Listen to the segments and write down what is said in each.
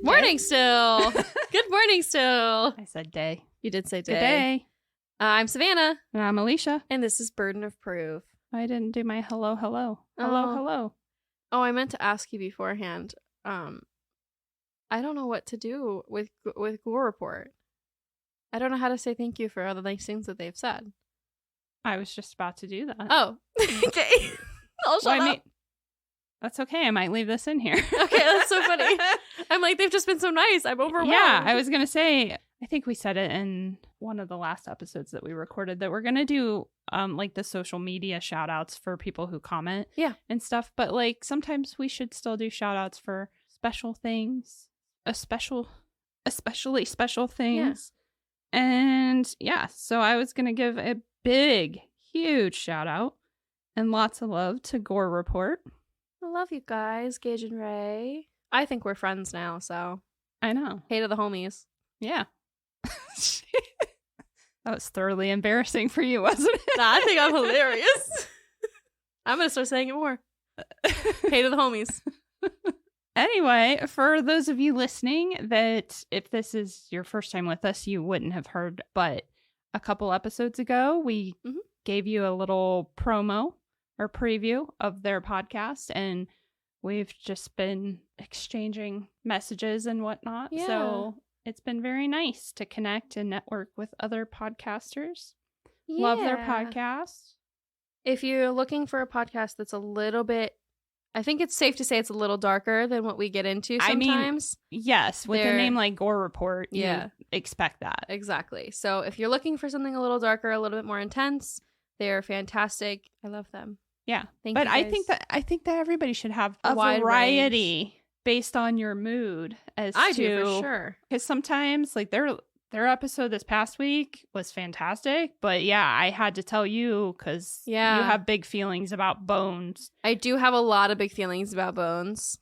Morning still. Good morning still. I said day. You did say day. Good day. I'm Savannah. And I'm Elysia. And this is Burden of Proof. I didn't do my hello. Oh, I meant to ask you beforehand. I don't know what to do with Gore Report. I don't know how to say thank you for all the nice things that they've said. I was just about to do that. Oh, okay. I'll shut up. That's okay. I might leave this in here. Okay, that's so funny. I'm like, they've just been so nice. I'm overwhelmed. Yeah, I was going to say, I think we said it in one of the last episodes that we recorded that we're going to do like the social media shout outs for people who comment and stuff. But like sometimes we should still do shout outs for special things, especially special things. Yeah. And yeah, so I was going to give a big, huge shout out and lots of love to Gore Report. I love you guys, Gage and Ray. I think we're friends now, so. I know. Hey to the homies. Yeah. That was thoroughly embarrassing for you, wasn't it? Nah, I think I'm hilarious. I'm going to start saying it more. Hey to the homies. Anyway, for those of you listening that if this is your first time with us, you wouldn't have heard, but a couple episodes ago, we gave you a little promo or preview of their podcast, and we've just been exchanging messages and whatnot. Yeah. So it's been very nice to connect and network with other podcasters. Yeah. Love their podcast. If you're looking for a podcast that's a little bit, I think it's safe to say it's a little darker than what we get into sometimes. I mean, yes, with a name like Gore Report, you expect that. Exactly. So if you're looking for something a little darker, a little bit more intense, they're fantastic. I love them. Yeah. But I think that everybody should have a variety based on your mood I do, for sure. Because sometimes like their episode this past week was fantastic, but yeah, I had to tell you because you have big feelings about bones. I do have a lot of big feelings about bones.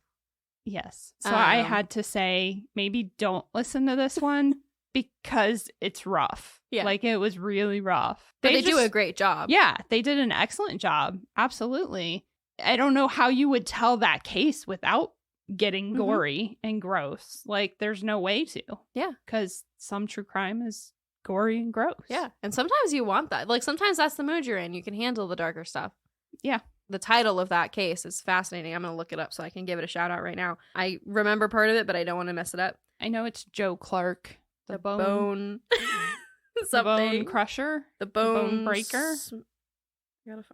Yes. So I had to say, maybe don't listen to this one because it's rough. Yeah. Like it was really rough. But they do a great job. Yeah, they did an excellent job. Absolutely. I don't know how you would tell that case without getting gory and gross. Like there's no way to. Yeah. Because some true crime is gory and gross. Yeah. And sometimes you want that. Like sometimes that's the mood you're in. You can handle the darker stuff. Yeah. The title of that case is fascinating. I'm going to look it up so I can give it a shout out right now. I remember part of it, but I don't want to mess it up. I know it's Joe Clark. The bone something. The bone crusher. The bone breaker.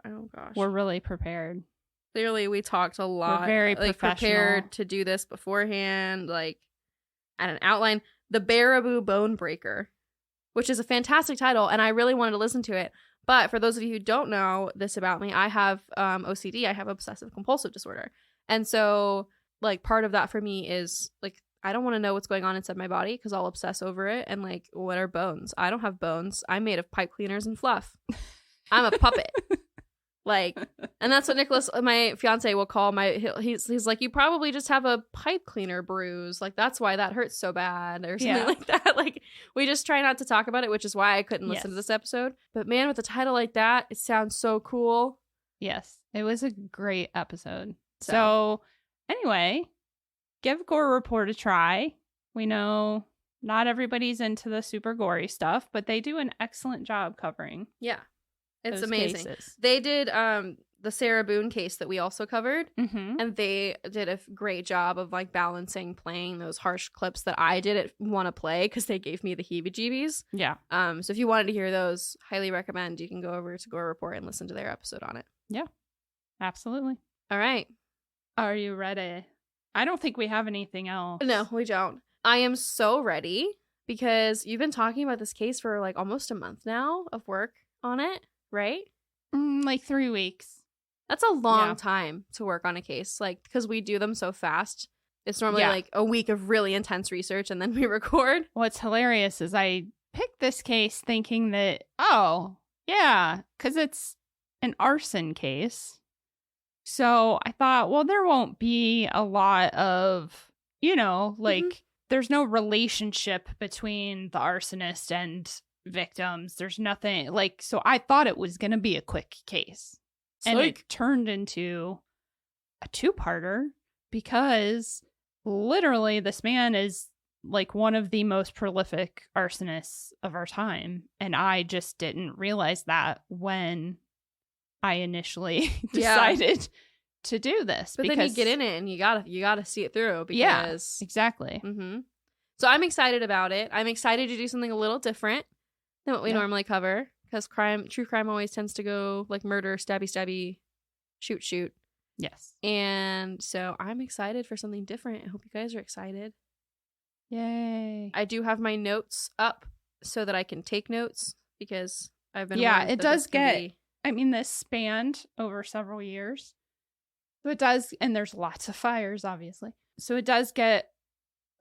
Oh gosh. We're really prepared. Clearly, we talked a lot. We're very prepared to do this beforehand, like at an outline. The Baraboo Bone Breaker, which is a fantastic title, and I really wanted to listen to it. But for those of you who don't know this about me, I have OCD. I have obsessive compulsive disorder, and so like part of that for me is like I don't want to know what's going on inside my body because I'll obsess over it. And like, what are bones? I don't have bones. I'm made of pipe cleaners and fluff. I'm a puppet. Like, and that's what Nicholas, my fiance, will call he's like, you probably just have a pipe cleaner bruise. Like, that's why that hurts so bad or something like that. Like, we just try not to talk about it, which is why I couldn't listen to this episode. But man, with a title like that, it sounds so cool. Yes, it was a great episode. So anyway, give Gore Report a try. We know not everybody's into the super gory stuff, but they do an excellent job covering. Yeah. It's amazing. Cases. They did the Sarah Boone case that we also covered, and they did a great job of like balancing playing those harsh clips that I didn't want to play because they gave me the heebie-jeebies. Yeah. So if you wanted to hear those, highly recommend you can go over to Gore Report and listen to their episode on it. Yeah, absolutely. All right. Are you ready? I don't think we have anything else. No, we don't. I am so ready because you've been talking about this case for like almost a month now of work on it. Right? Like 3 weeks. That's a long time to work on a case. Like, because we do them so fast. It's normally like a week of really intense research and then we record. What's hilarious is I picked this case thinking that, because it's an arson case. So I thought, well, there won't be a lot of, there's no relationship between the arsonist and victims. There's nothing so I thought it was gonna be a quick case, and it turned into a two-parter because literally, this man is like one of the most prolific arsonists of our time. And I just didn't realize that when I initially decided to do this. But then you get in it and you gotta see it through. Because, yeah, exactly. Mm-hmm. So I'm excited about it. I'm excited to do something a little different than what we normally cover. Because true crime always tends to go like murder, stabby, shoot. Yes. And so I'm excited for something different. I hope you guys are excited. Yay. I do have my notes up so that I can take notes because I've been it does get I mean, this spanned over several years. So it does, and there's lots of fires, obviously. So it does get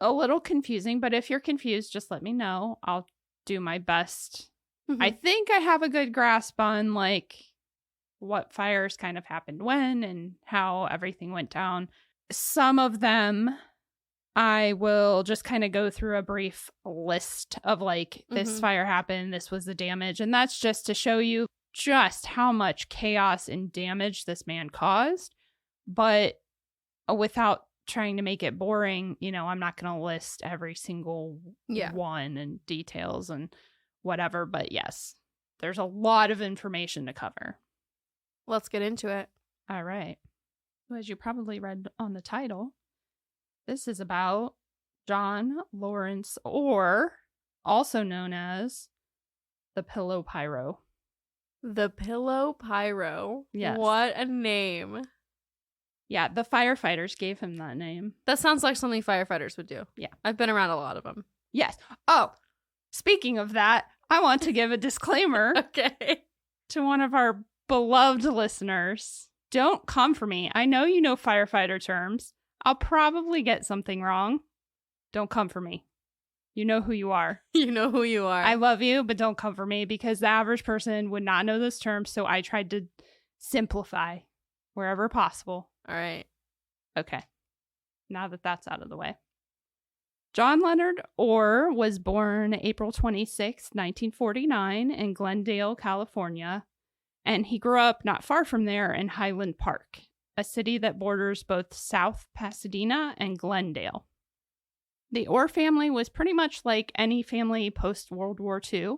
a little confusing, but if you're confused, just let me know. I'll do my best. Mm-hmm. I think I have a good grasp on like what fires kind of happened when and how everything went down. Some of them I will just kind of go through a brief list of like, this fire happened, this was the damage. And that's just to show you just how much chaos and damage this man caused. But without trying to make it boring, you know, I'm not going to list every single one and details and whatever. But yes, there's a lot of information to cover. Let's get into it. All right. So as you probably read on the title, this is about John Lawrence Orr, also known as the Pillow Pyro. The Pillow Pyro? Yes. What a name. Yeah, the firefighters gave him that name. That sounds like something firefighters would do. Yeah. I've been around a lot of them. Yes. Oh, speaking of that, I want to give a disclaimer to one of our beloved listeners. Don't come for me. I know you know firefighter terms. I'll probably get something wrong. Don't come for me. You know who you are. You know who you are. I love you, but don't come for me because the average person would not know those terms, so I tried to simplify wherever possible. All right. Okay. Now that that's out of the way. John Leonard Orr was born April 26, 1949 in Glendale, California, and he grew up not far from there in Highland Park, a city that borders both South Pasadena and Glendale. The Orr family was pretty much like any family post-World War II.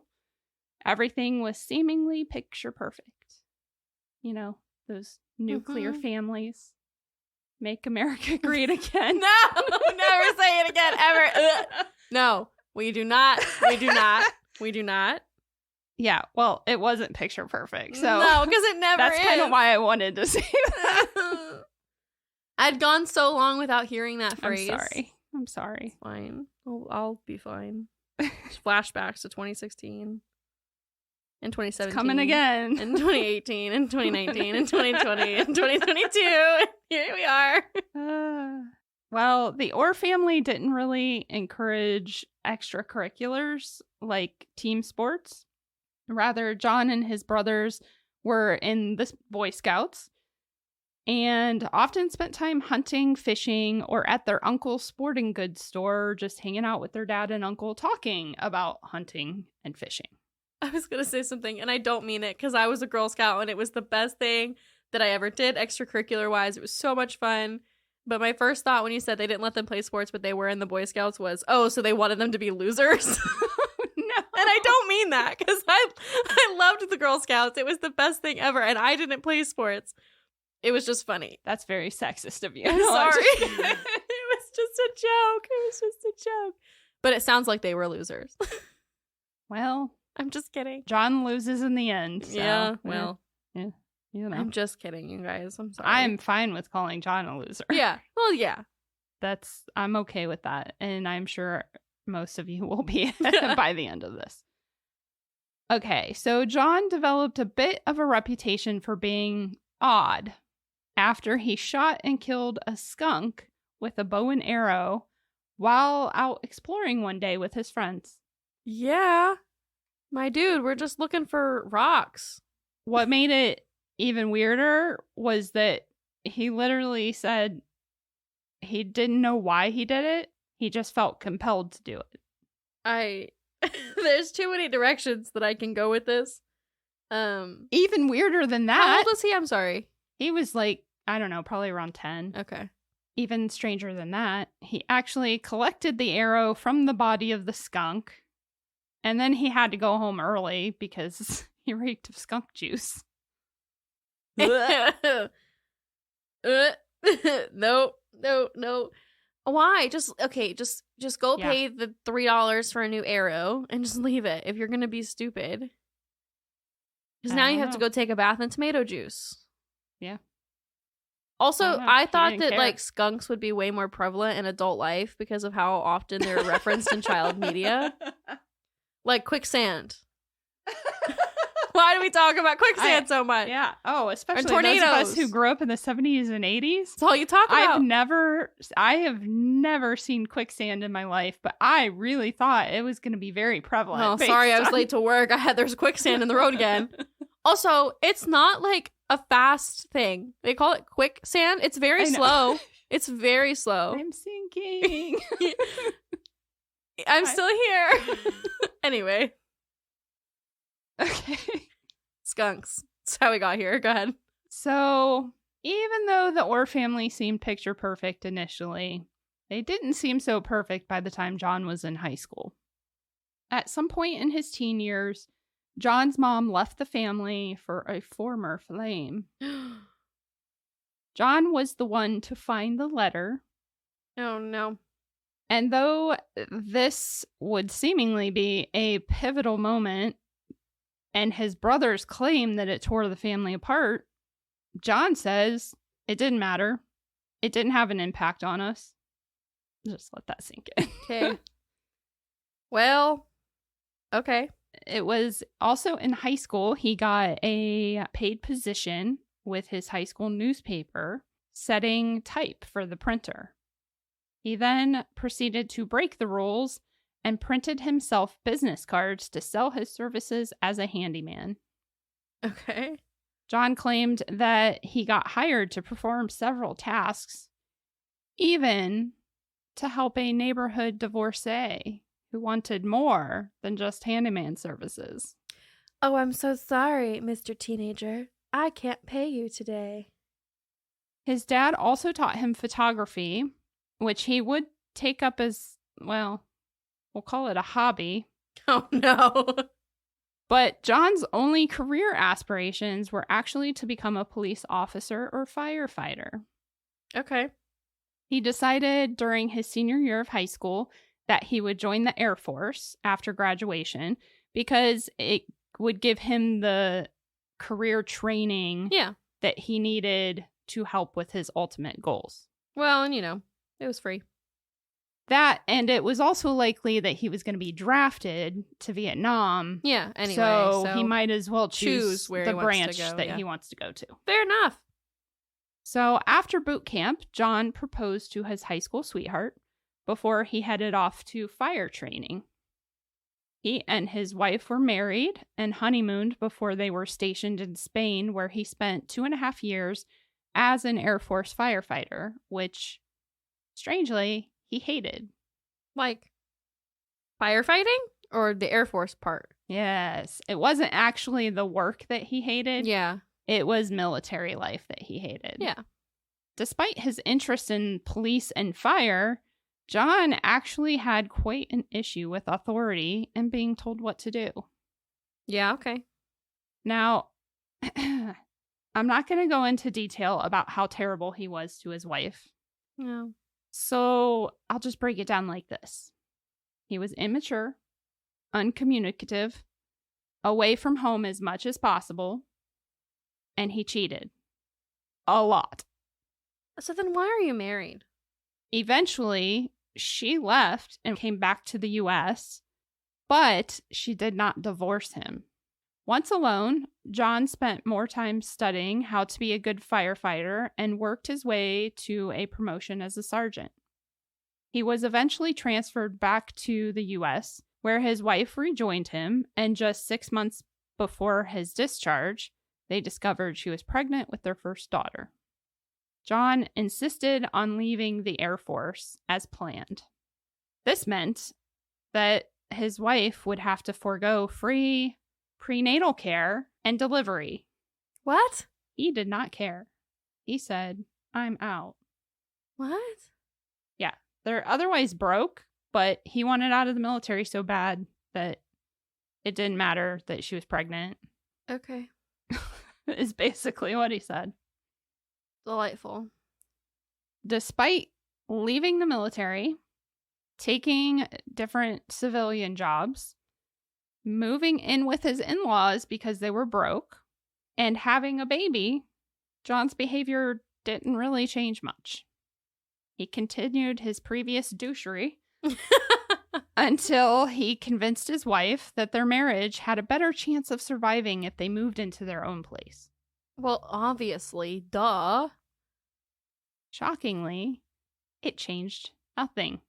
Everything was seemingly picture perfect. You know, those nuclear families. Make America great again. No, never say it again, ever. No, we do not. We do not. We do not. Yeah, well, it wasn't picture perfect. So no, because it never that's kind of why I wanted to say that. I'd gone so long without hearing that phrase. I'm sorry. It's fine. I'll be fine. Just flashbacks to 2016 and 2017. It's coming again. And 2018 and 2019 and 2020 and 2022. Here we are. Well, the Orr family didn't really encourage extracurriculars like team sports. Rather, John and his brothers were in the Boy Scouts and often spent time hunting, fishing, or at their uncle's sporting goods store, just hanging out with their dad and uncle talking about hunting and fishing. I was going to say something, and I don't mean it, because I was a Girl Scout, and it was the best thing that I ever did, extracurricular-wise. It was so much fun. But my first thought when you said they didn't let them play sports, but they were in the Boy Scouts was, oh, so they wanted them to be losers? No. And I don't mean that, because I loved the Girl Scouts. It was the best thing ever, and I didn't play sports. It was just funny. That's very sexist of you. I'm sorry. It was just a joke. It was just a joke. But it sounds like they were losers. Well, I'm just kidding. John loses in the end. So, yeah, well. Yeah, you know. I'm just kidding, you guys. I'm sorry. I'm fine with calling John a loser. Yeah. Well, yeah. I'm okay with that. And I'm sure most of you will be by the end of this. Okay, so John developed a bit of a reputation for being odd after he shot and killed a skunk with a bow and arrow while out exploring one day with his friends. Yeah. My dude, we're just looking for rocks. What made it even weirder was that he literally said he didn't know why he did it. He just felt compelled to do it. There's too many directions that I can go with this. Even weirder than that. How old was he? I'm sorry. He was like, I don't know, probably around 10. Okay. Even stranger than that, he actually collected the arrow from the body of the skunk, and then he had to go home early because he reeked of skunk juice. No. Why? Just go pay the $3 for a new arrow and just leave it if you're gonna be stupid. Because now you have to go take a bath in tomato juice. Yeah. Also, I thought that like skunks would be way more prevalent in adult life because of how often they're referenced in child media. Like quicksand. Why do we talk about quicksand so much? Yeah. Oh, especially tornadoes. Those of us who grew up in the 70s and 80s. That's all you talk about. I have never seen quicksand in my life, but I really thought it was going to be very prevalent. Oh, sorry, I was late to work. There's quicksand in the road again. Also, it's not like a fast thing. They call it quicksand. It's very slow. It's very slow. I'm sinking. I'm still here. Anyway. Okay. Skunks. That's how we got here. Go ahead. So, even though the Orr family seemed picture perfect initially, they didn't seem so perfect by the time John was in high school. At some point in his teen years, John's mom left the family for a former flame. John was the one to find the letter. Oh, no. And though this would seemingly be a pivotal moment, and his brothers claim that it tore the family apart, John says it didn't matter. It didn't have an impact on us. Just let that sink in. Okay. Well, okay. It was also in high school, he got a paid position with his high school newspaper, setting type for the printer. He then proceeded to break the rules and printed himself business cards to sell his services as a handyman. Okay. John claimed that he got hired to perform several tasks, even to help a neighborhood divorcee who wanted more than just handyman services. Oh, I'm so sorry, Mr. Teenager. I can't pay you today. His dad also taught him photography, which he would take up as, well, we'll call it a hobby. Oh, no. But John's only career aspirations were actually to become a police officer or firefighter. Okay. He decided during his senior year of high school that he would join the Air Force after graduation because it would give him the career training that he needed to help with his ultimate goals. Well, and it was free. That, and it was also likely that he was going to be drafted to Vietnam. Yeah, anyway. So he might as well choose where the he branch wants to go, that he wants to go to. Fair enough. So after boot camp, John proposed to his high school sweetheart before he headed off to fire training. He and his wife were married and honeymooned before they were stationed in Spain, where he spent 2.5 years as an Air Force firefighter, which, strangely, he hated. Like, firefighting or the Air Force part? Yes. It wasn't actually the work that he hated. Yeah. It was military life that he hated. Yeah. Despite his interest in police and fire, John actually had quite an issue with authority and being told what to do. Yeah, okay. Now, I'm not going to go into detail about how terrible he was to his wife. No. So I'll just break it down like this. He was immature, uncommunicative, away from home as much as possible, and he cheated. A lot. So then why are you married? Eventually, she left and came back to the U.S., but she did not divorce him. Once alone, John spent more time studying how to be a good firefighter and worked his way to a promotion as a sergeant. He was eventually transferred back to the U.S., where his wife rejoined him, and just 6 months before his discharge, they discovered she was pregnant with their first daughter. John insisted on leaving the Air Force as planned. This meant that his wife would have to forego free prenatal care and delivery. What? He did not care. He said, "I'm out." What? Yeah. They're otherwise broke, but he wanted out of the military so bad that it didn't matter that she was pregnant. Okay. Is basically what he said. Delightful. Despite leaving the military, taking different civilian jobs, moving in with his in-laws because they were broke, and having a baby, John's behavior didn't really change much. He continued his previous douchery until he convinced his wife that their marriage had a better chance of surviving if they moved into their own place. Well, obviously, duh. Shockingly, it changed nothing.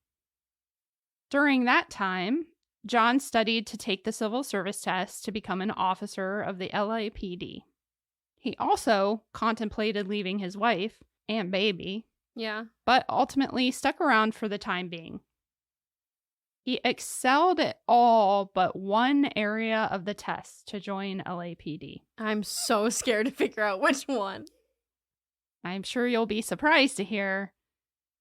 During that time, John studied to take the civil service test to become an officer of the LAPD. He also contemplated leaving his wife and baby, but ultimately stuck around for the time being. He excelled at all but one area of the test to join LAPD. I'm so scared to figure out which one. I'm sure you'll be surprised to hear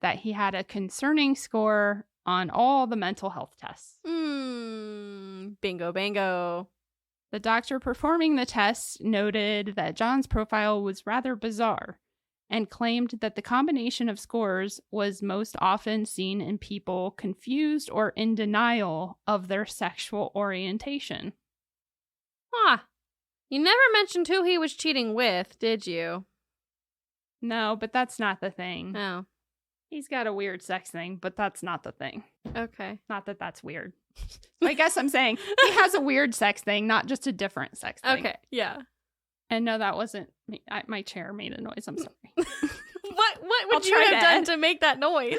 that he had a concerning score on all the mental health tests. Bingo, bango. The doctor performing the test noted that John's profile was rather bizarre and claimed that the combination of scores was most often seen in people confused or in denial of their sexual orientation. Huh. You never mentioned who he was cheating with, did you? No, but that's not the thing. Oh. He's got a weird sex thing, but that's not the thing. Okay. Not that that's weird. I guess I'm saying he has a weird sex thing, not just a different sex thing. Okay, yeah. And no, that wasn't me. My chair made a noise. I'm sorry. What would you have done to make that noise?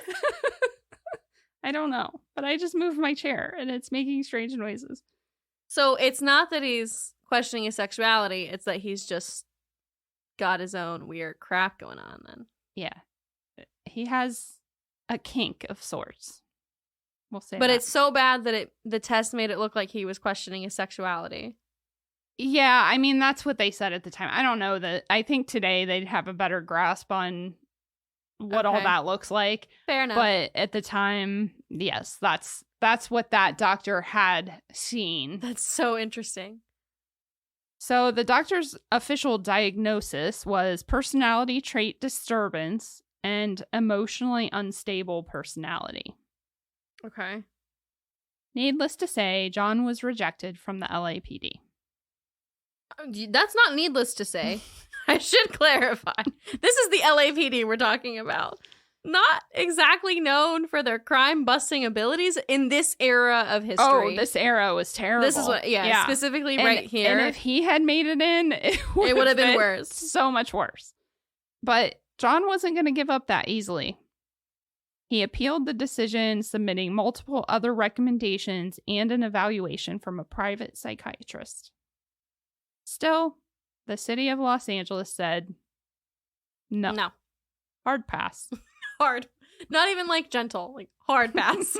I don't know, but I just moved my chair and it's making strange noises. So it's not that he's questioning his sexuality, it's that he's just got his own weird crap going on then. Yeah. He has a kink of sorts. We'll say But that. it's so bad that the test made it look like he was questioning his sexuality. Yeah, I mean, that's what they said at the time. I don't know that. I think today they'd have a better grasp on what all that looks like. Fair enough. But at the time, yes, that's what that doctor had seen. That's so interesting. So the doctor's official diagnosis was personality trait disturbance and emotionally unstable personality. Okay. Needless to say, John was rejected from the LAPD. That's not needless to say. I should clarify. This is the LAPD we're talking about. Not exactly known for their crime-busting abilities in this era of history. Oh, this era was terrible. This is what, specifically right here. And if he had made it in, it would have been worse. So much worse. But John wasn't going to give up that easily. He appealed the decision, submitting multiple other recommendations and an evaluation from a private psychiatrist. Still, the city of Los Angeles said, no. Hard pass. Hard. Not even like gentle, like hard pass.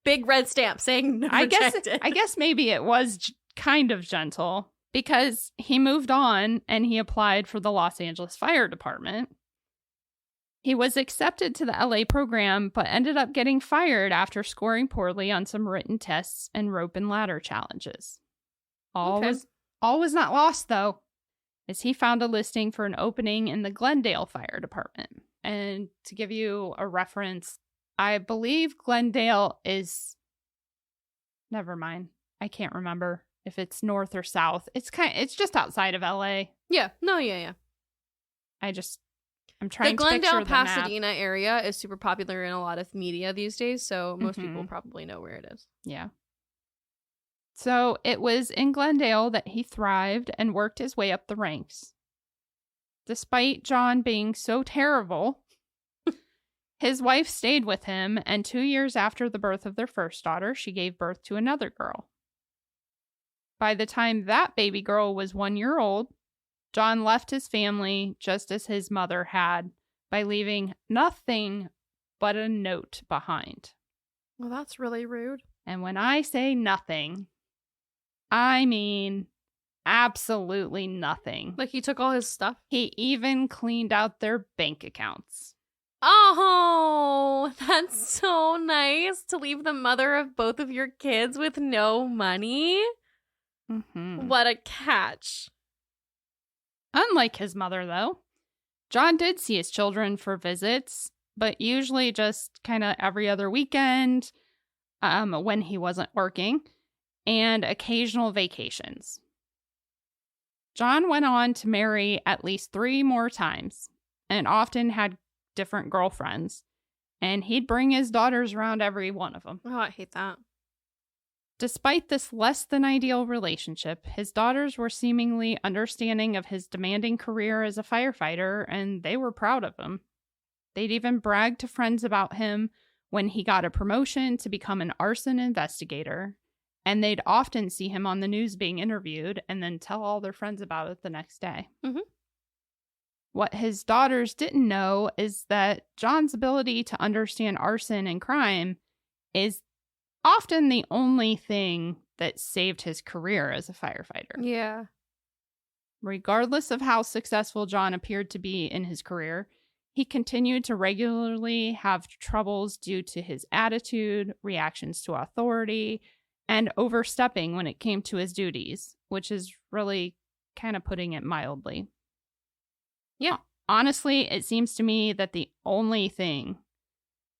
Big red stamp saying no, rejected. I guess maybe it was kind of gentle because he moved on and he applied for the Los Angeles Fire Department. He was accepted to the LA program, but ended up getting fired after scoring poorly on some written tests and rope and ladder challenges. All was not lost, though, as he found a listing for an opening in the Glendale Fire Department. And to give you a reference, I believe Glendale is... Never mind. I can't remember if it's north or south. It's just outside of LA. Yeah. No, yeah. I'm trying to picture the Glendale, Pasadena area is super popular in a lot of media these days, so most people probably know where it is. Yeah. So it was in Glendale that he thrived and worked his way up the ranks. Despite John being so terrible, his wife stayed with him, and 2 years after the birth of their first daughter, she gave birth to another girl. By the time that baby girl was 1 year old, John left his family just as his mother had, by leaving nothing but a note behind. Well, that's really rude. And when I say nothing, I mean absolutely nothing. Like he took all his stuff? He even cleaned out their bank accounts. Oh, that's so nice to leave the mother of both of your kids with no money. Mm-hmm. What a catch. Unlike his mother, though, John did see his children for visits, but usually just kind of every other weekend when he wasn't working, and occasional vacations. John went on to marry at least 3 more times and often had different girlfriends, and he'd bring his daughters around every one of them. Oh, I hate that. Despite this less than ideal relationship, his daughters were seemingly understanding of his demanding career as a firefighter, and they were proud of him. They'd even brag to friends about him when he got a promotion to become an arson investigator, and they'd often see him on the news being interviewed and then tell all their friends about it the next day. Mm-hmm. What his daughters didn't know is that John's ability to understand arson and crime is often the only thing that saved his career as a firefighter. Yeah. Regardless of how successful John appeared to be in his career, he continued to regularly have troubles due to his attitude, reactions to authority, and overstepping when it came to his duties, which is really kind of putting it mildly. Yeah. Honestly, it seems to me that the only thing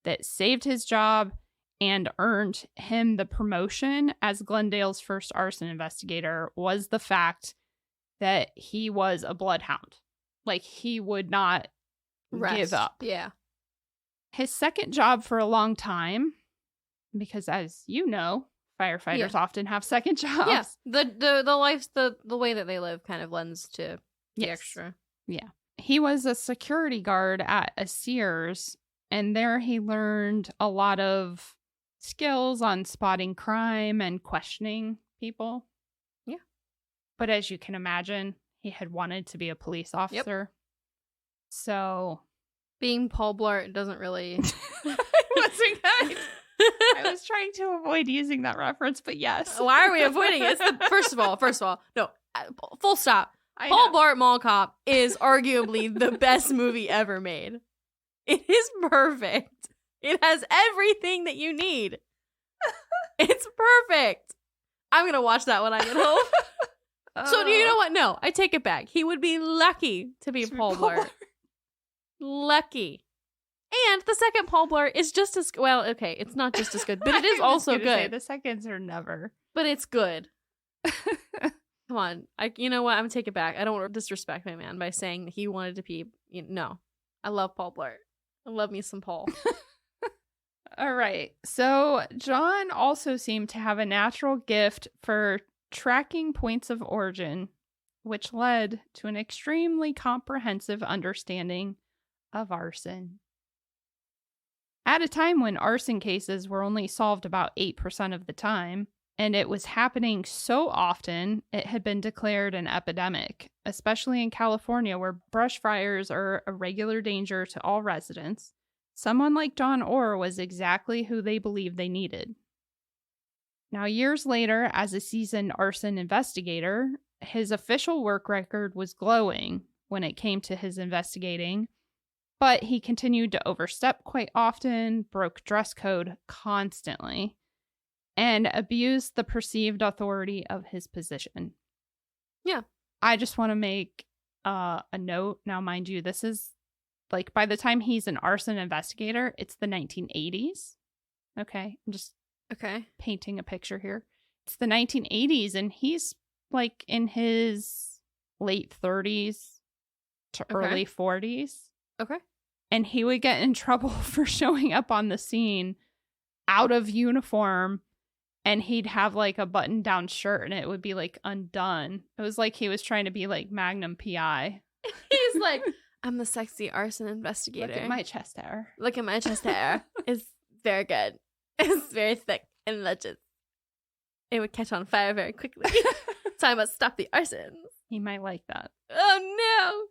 that saved his job and earned him the promotion as Glendale's first arson investigator was the fact that he was a bloodhound. Like, he would not give up. Yeah. His second job for a long time, because as you know, firefighters often have second jobs. Yes. The life's the way that they live kind of lends to the extra. Yeah. He was a security guard at a Sears, and there he learned a lot of skills on spotting crime and questioning people. Yeah. But as you can imagine, he had wanted to be a police officer. Yep. So being Paul Blart doesn't really wasn't good. I was trying to avoid using that reference, but yes. Why are we avoiding it? First of all, no, full stop. Paul Blart Mall Cop is arguably the best movie ever made. It is perfect. It has everything that you need. It's perfect. I'm going to watch that when I get home. So you know what? No, I take it back. He would be lucky to be Paul Blart. Lucky. And the second Paul Blart is just as well. Okay, it's not just as good, but it is also good. Say, the seconds are never. But it's good. Come on. You know what? I'm going to take it back. I don't want to disrespect my man by saying he wanted to be. No. I love Paul Blart. I love me some Paul. All right. So John also seemed to have a natural gift for tracking points of origin, which led to an extremely comprehensive understanding of arson. At a time when arson cases were only solved about 8% of the time, and it was happening so often, it had been declared an epidemic, especially in California, where brush fires are a regular danger to all residents. Someone like John Orr was exactly who they believed they needed. Now, years later, as a seasoned arson investigator, his official work record was glowing when it came to his investigating, but he continued to overstep quite often, broke dress code constantly, and abused the perceived authority of his position. Yeah. I just want to make a note. Now, mind you, this is like by the time he's an arson investigator, it's the 1980s. Okay. I'm just painting a picture here. It's the 1980s, and he's like in his late 30s to early 40s. Okay. And he would get in trouble for showing up on the scene out of uniform, and he'd have like a button down shirt and it would be like undone. It was like he was trying to be like Magnum PI. He's like, I'm the sexy arson investigator. Look at my chest hair. Look at my chest hair. It's very good. It's very thick and luscious. It would catch on fire very quickly. So I must stop the arsons. He might like that. Oh no.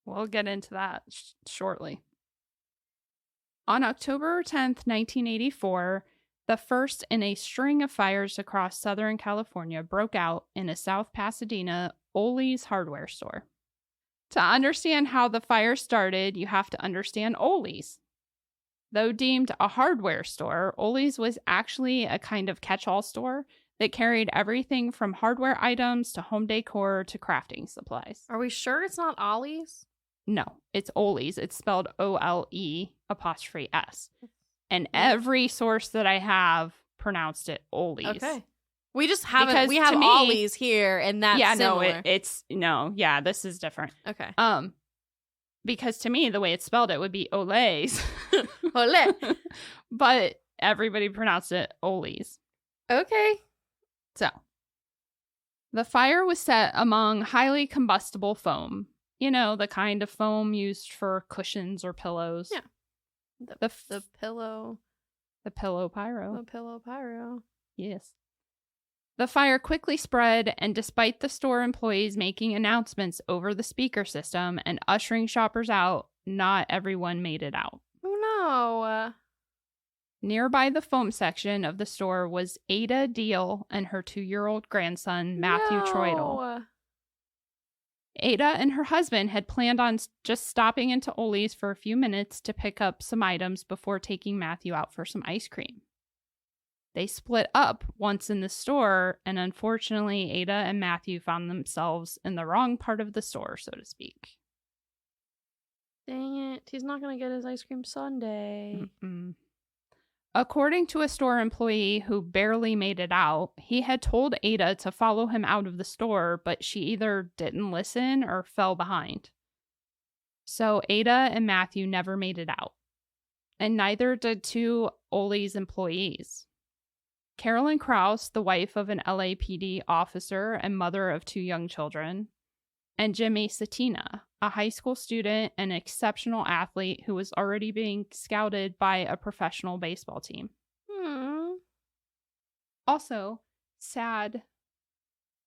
We'll get into that shortly. On October 10th, 1984, the first in a string of fires across Southern California broke out in a South Pasadena Ole's hardware store. To understand how the fire started, you have to understand Ollie's. Though deemed a hardware store, Ollie's was actually a kind of catch-all store that carried everything from hardware items to home decor to crafting supplies. Are we sure it's not Ollie's? No, it's Ollie's. It's spelled OLE''S. And every source that I have pronounced it Ollie's. Okay. We just haven't. Because we have to me- Ollie's here, and that's similar. This is different. Okay. Because to me, the way it's spelled, it would be Olay's. Olé. But everybody pronounced it Ollie's. Okay. So, the fire was set among highly combustible foam. You know, the kind of foam used for cushions or pillows. Yeah. The pillow. The Pillow Pyro. The Pillow Pyro. Yes. The fire quickly spread, and despite the store employees making announcements over the speaker system and ushering shoppers out, not everyone made it out. Oh, no. Nearby the foam section of the store was Ada Deal and her 2-year-old grandson, Matthew Troidel. Ada and her husband had planned on just stopping into Ollie's for a few minutes to pick up some items before taking Matthew out for some ice cream. They split up once in the store, and unfortunately, Ada and Matthew found themselves in the wrong part of the store, so to speak. Dang it. He's not going to get his ice cream sundae. Mm-mm. According to a store employee who barely made it out, he had told Ada to follow him out of the store, but she either didn't listen or fell behind. So Ada and Matthew never made it out. And neither did 2 Ollie's employees. Carolyn Krause, the wife of an LAPD officer and mother of 2 young children, and Jimmy Satina, a high school student and exceptional athlete who was already being scouted by a professional baseball team. Also, sad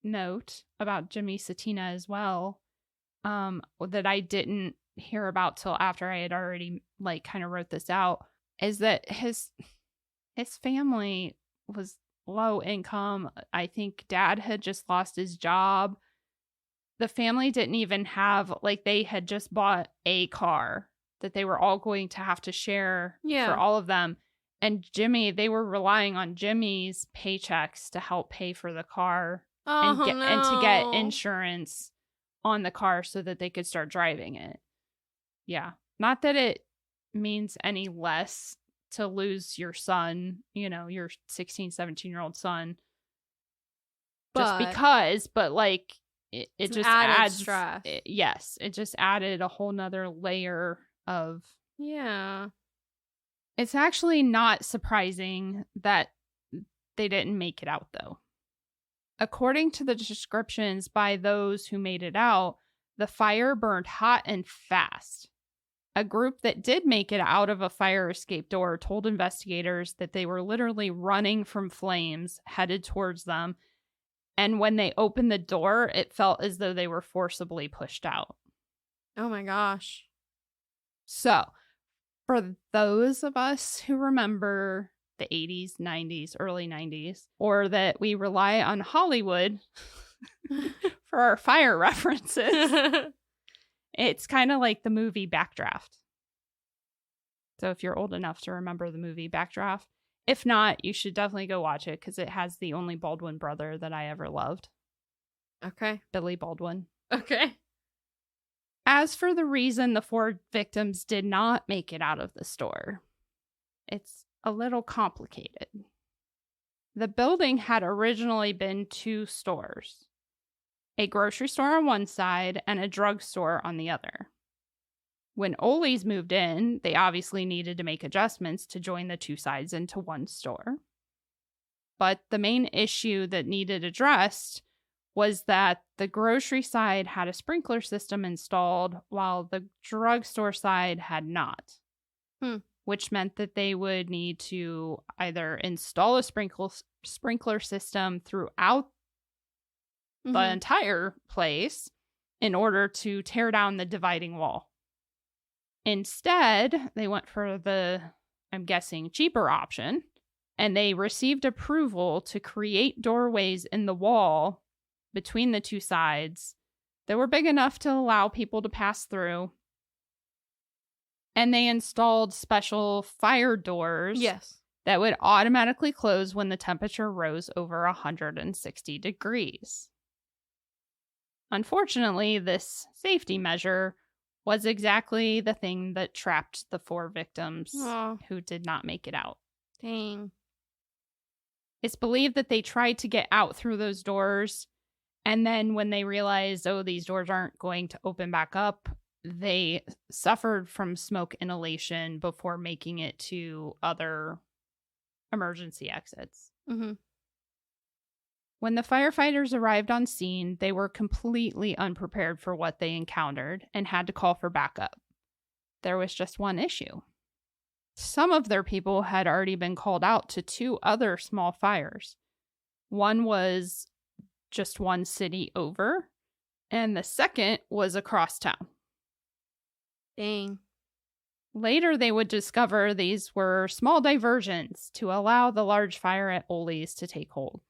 note about Jimmy Satina as well, that I didn't hear about till after I had already kind of wrote this out, is that his family was low income. I think dad had just lost his job. The family didn't even have, they had just bought a car that they were all going to have to share for all of them. And Jimmy, they were relying on Jimmy's paychecks to help pay for the car and to get insurance on the car so that they could start driving it. Yeah. Not that it means any less to lose your son, your 16, 17-year-old son. Just because, but it just adds stress. It just added a whole nother layer of. Yeah. It's actually not surprising that they didn't make it out, though. According to the descriptions by those who made it out, the fire burned hot and fast. A group that did make it out of a fire escape door told investigators that they were literally running from flames headed towards them. And when they opened the door, it felt as though they were forcibly pushed out. Oh my gosh. So, for those of us who remember the 80s, 90s, early 90s, or that we rely on Hollywood for our fire references, it's kind of like the movie Backdraft. So if you're old enough to remember the movie Backdraft, if not, you should definitely go watch it because it has the only Baldwin brother that I ever loved. Okay. Billy Baldwin. Okay. As for the reason the 4 victims did not make it out of the store, it's a little complicated. The building had originally been 2 stores, a grocery store on one side and a drugstore on the other. When Ollie's moved in, they obviously needed to make adjustments to join the 2 sides into one store. But the main issue that needed addressed was that the grocery side had a sprinkler system installed while the drugstore side had not. Which meant that they would need to either install a sprinkler system throughout the entire place in order to tear down the dividing wall. Instead, they went for the, I'm guessing, cheaper option, and they received approval to create doorways in the wall between the 2 sides They were big enough to allow people to pass through. And they installed special fire doors that would automatically close when the temperature rose over 160 degrees. Unfortunately, this safety measure was exactly the thing that trapped the 4 victims who did not make it out. Dang. It's believed that they tried to get out through those doors, and then when they realized, these doors aren't going to open back up, they suffered from smoke inhalation before making it to other emergency exits. Mm-hmm. When the firefighters arrived on scene, they were completely unprepared for what they encountered and had to call for backup. There was just one issue. Some of their people had already been called out to 2 other small fires. One was just 1 city over, and the second was across town. Dang. Later, they would discover these were small diversions to allow the large fire at Ollie's to take hold.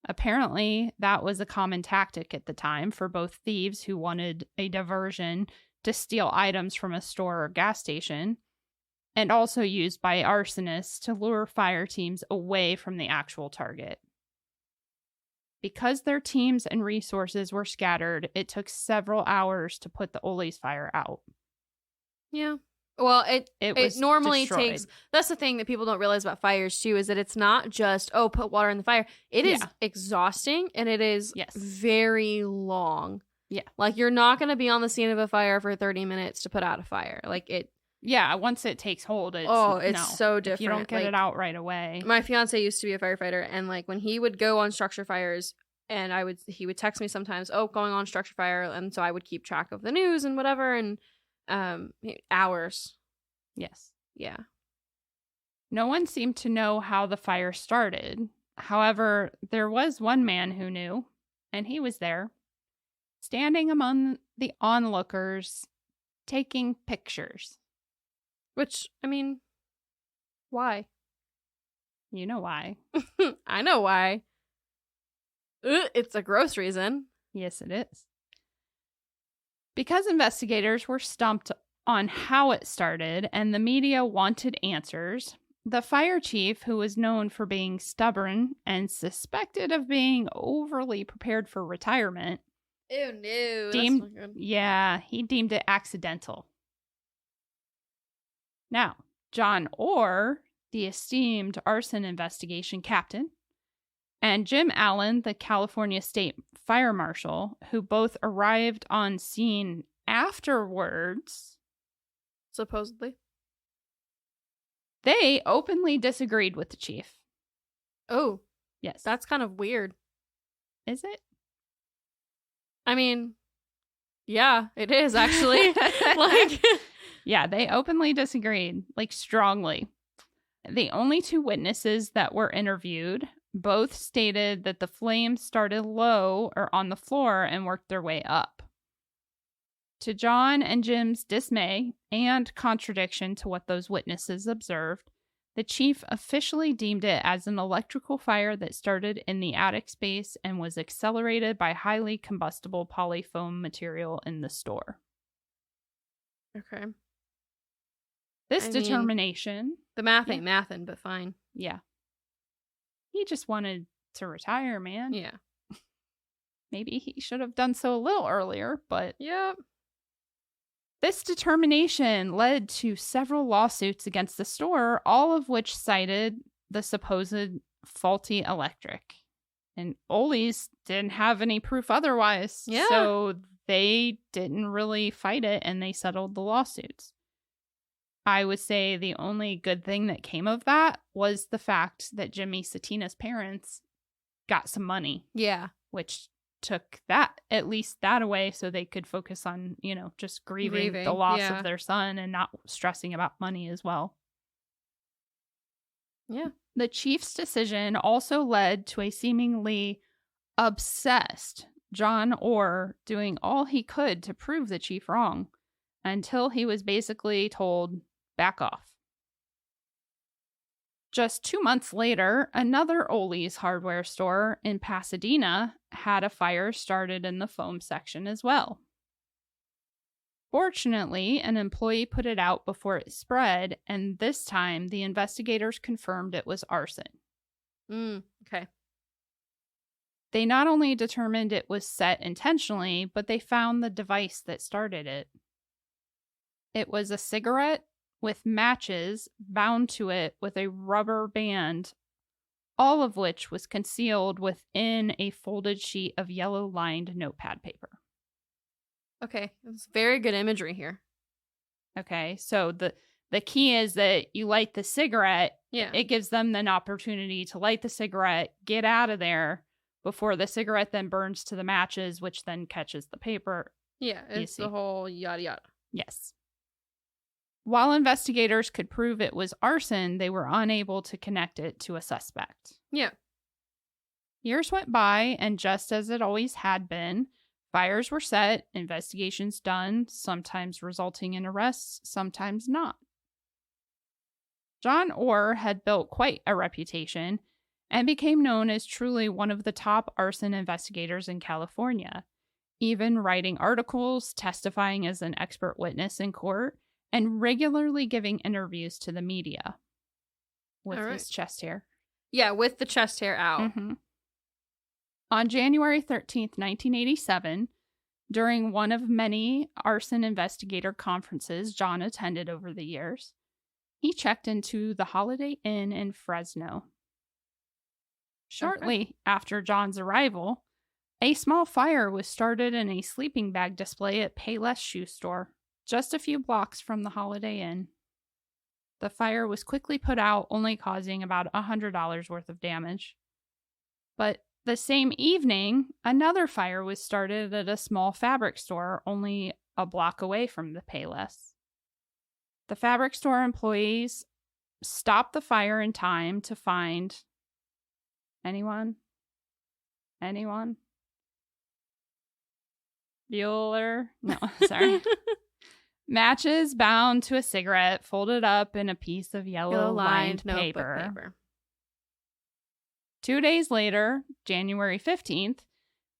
Apparently, that was a common tactic at the time for both thieves who wanted a diversion to steal items from a store or gas station, and also used by arsonists to lure fire teams away from the actual target. Because their teams and resources were scattered, it took several hours to put the Ollie's fire out. Yeah. Well, it was normally destroyed. takes... That's the thing that people don't realize about fires, too, is that it's not just, put water in the fire. It is exhausting, and it is very long. Yeah. Like, you're not going to be on the scene of a fire for 30 minutes to put out a fire. Like, it... Yeah, once it takes hold, it's so different. If you don't get it out right away. My fiance used to be a firefighter, and like when he would go on structure fires, and he would text me sometimes, going on structure fire, and so I would keep track of the news and whatever, and hours. Yes. Yeah. No one seemed to know how the fire started. However, there was one man who knew, and he was there, standing among the onlookers, taking pictures. Which, I mean, why? You know why. I know why. It's a gross reason. Yes, it is. Because investigators were stumped on how it started and the media wanted answers, the fire chief, who was known for being stubborn and suspected of being overly prepared for retirement, Ew, no. Deemed, that's not good. yeah, he deemed it accidental. Now, John Orr, the esteemed arson investigation captain, and Jim Allen, the California State Fire Marshal, who both arrived on scene afterwards, Supposedly. they openly disagreed with the chief. Oh, Yes. that's kind of weird. Is it? I mean, yeah, it is actually. Like, Yeah, they openly disagreed, like strongly. The only 2 witnesses that were interviewed both stated that the flames started low or on the floor and worked their way up. To John and Jim's dismay and contradiction to what those witnesses observed, the chief officially deemed it as an electrical fire that started in the attic space and was accelerated by highly combustible polyfoam material in the store. okay. This I mean, determination... The math ain't mathin', but fine. Yeah. He just wanted to retire, man. Yeah. Maybe he should have done so a little earlier, but... Yep. This determination led to several lawsuits against the store, all of which cited the supposed faulty electric. And Ollie's didn't have any proof otherwise. Yeah. So they didn't really fight it, and they settled the lawsuits. I would say the only good thing that came of that was the fact that Jimmy Satina's parents got some money. Yeah. Which took that, at least that away, so they could focus on, just grieving the loss of their son and not stressing about money as well. Yeah. The chief's decision also led to a seemingly obsessed John Orr doing all he could to prove the chief wrong, until he was basically told, back off. Just 2 months later, another Ollie's hardware store in Pasadena had a fire started in the foam section as well. Fortunately, an employee put it out before it spread, and this time the investigators confirmed it was arson. Okay. They not only determined it was set intentionally, but they found the device that started it. It was a cigarette with matches bound to it with a rubber band, all of which was concealed within a folded sheet of yellow-lined notepad paper. Okay, it's very good imagery here. Okay, so the key is that you light the cigarette. Yeah. It gives them an opportunity to light the cigarette, get out of there before the cigarette then burns to the matches, which then catches the paper. Yeah, it's the whole yada yada. Yes. While investigators could prove it was arson, they were unable to connect it to a suspect. Yeah. Years went by, and just as it always had been, fires were set, investigations done, sometimes resulting in arrests, sometimes not. John Orr had built quite a reputation and became known as truly one of the top arson investigators in California, even writing articles, testifying as an expert witness in court, and regularly giving interviews to the media. With his chest hair. Yeah, with the chest hair out. Mm-hmm. On January 13th, 1987, during one of many arson investigator conferences John attended over the years, he checked into the Holiday Inn in Fresno. Shortly after John's arrival, a small fire was started in a sleeping bag display at Payless Shoe Store, just a few blocks from the Holiday Inn. The fire was quickly put out, only causing about $100 worth of damage. But the same evening, another fire was started at a small fabric store only a block away from the Payless. The fabric store employees stopped the fire in time to find anyone? Bueller? No, sorry. Matches bound to a cigarette, folded up in a piece of yellow-lined paper. 2 days later, January 15th,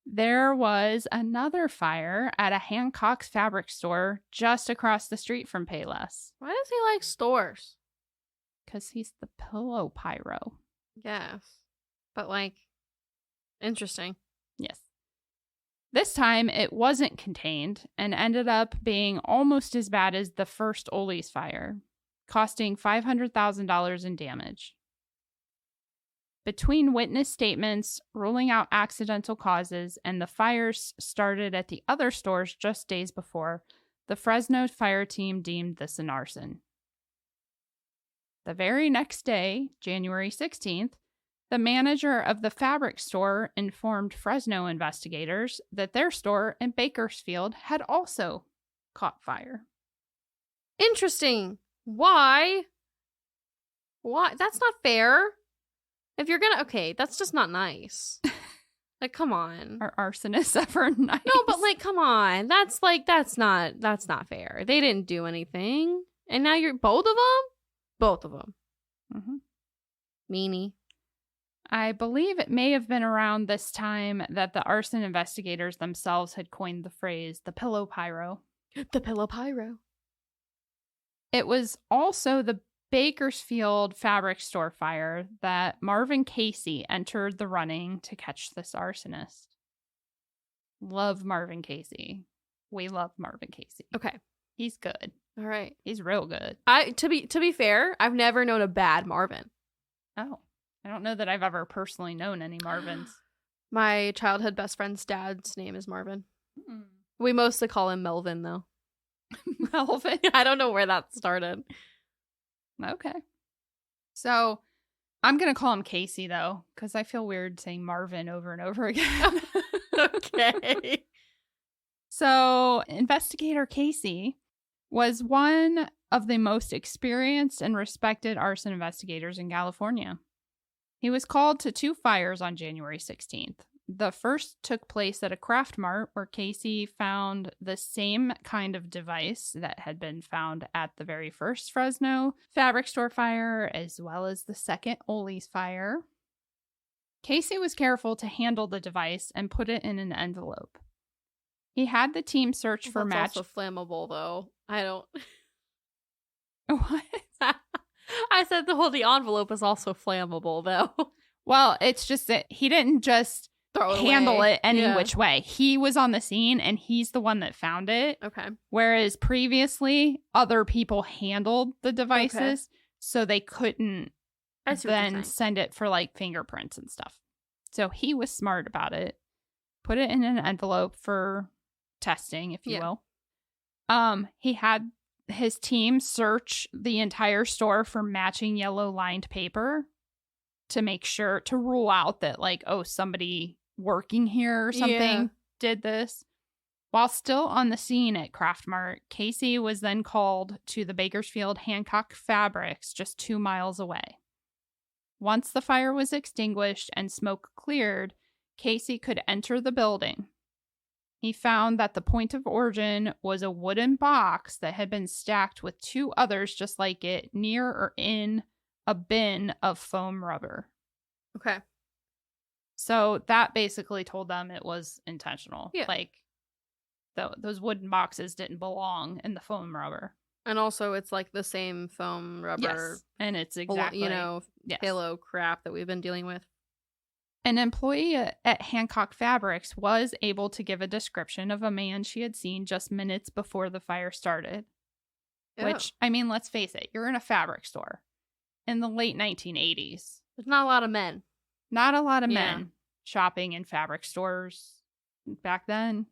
there was another fire at a Hancock's fabric store just across the street from Payless. Why does he like stores? Because he's the Pillow Pyro. Yes. But, interesting. Yes. This time, it wasn't contained and ended up being almost as bad as the first Ollie's fire, costing $500,000 in damage. Between witness statements, ruling out accidental causes, and the fires started at the other stores just days before, the Fresno fire team deemed this an arson. The very next day, January 16th, the manager of the fabric store informed Fresno investigators that their store in Bakersfield had also caught fire. Interesting. Why? That's not fair. If you're gonna, okay, that's just not nice. Come on. Are arsonists ever nice? No, but come on. That's not fair. They didn't do anything. And now you're both of them? Both of them. Mm-hmm. Meanie. I believe it may have been around this time that the arson investigators themselves had coined the phrase, the Pillow Pyro. The Pillow Pyro. It was also the Bakersfield fabric store fire that Marvin Casey entered the running to catch this arsonist. Love Marvin Casey. We love Marvin Casey. Okay. He's good. All right. He's real good. To be fair, I've never known a bad Marvin. Oh. I don't know that I've ever personally known any Marvins. My childhood best friend's dad's name is Marvin. Mm. We mostly call him Melvin, though. Melvin? I don't know where that started. Okay. So I'm going to call him Casey, though, because I feel weird saying Marvin over and over again. Okay. So investigator Casey was one of the most experienced and respected arson investigators in California. He was called to 2 fires on January 16th, The first took place at a craft mart where Casey found the same kind of device that had been found at the very first Fresno fabric store fire, as well as the second Ollie's fire. Casey was careful to handle the device and put it in an envelope. He had the team search for match. Also flammable, though. I don't. What? I said the envelope is also flammable, though. Well, it's just that he didn't just handle it any which way. He was on the scene and he's the one that found it. Okay. Whereas previously, other people handled the devices, so they couldn't then send it for like fingerprints and stuff. So he was smart about it. Put it in an envelope for testing, if you will. He had his team search the entire store for matching yellow lined paper to make sure to rule out that like, oh, somebody working here or something did this. While still on the scene at Craft Mart, Casey was then called to the Bakersfield Hancock Fabrics just 2 miles away. Once the fire was extinguished and smoke cleared, Casey could enter the building. He found that the point of origin was a wooden box that had been stacked with 2 others just like it near or in a bin of foam rubber. Okay. So that basically told them it was intentional. Yeah. Like, those wooden boxes didn't belong in the foam rubber. And also, it's like the same foam rubber. Yes. And it's exactly, pillow crap that we've been dealing with. An employee at Hancock Fabrics was able to give a description of a man she had seen just minutes before the fire started. Oh. Which, I mean, let's face it, you're in a fabric store in the late 1980s. There's not a lot of men. Not a lot of men shopping in fabric stores back then.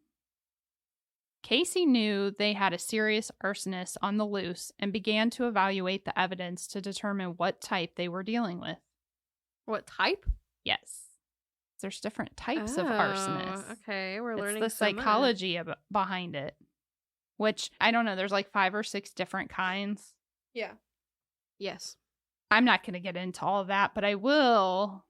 Casey knew they had a serious arsonist on the loose and began to evaluate the evidence to determine what type they were dealing with. What type? Yes. There's different types of arsonists. Okay, we're learning the psychology behind it. Which, I don't know, there's like 5 or 6 different kinds. Yeah. Yes. I'm not going to get into all of that, but I will.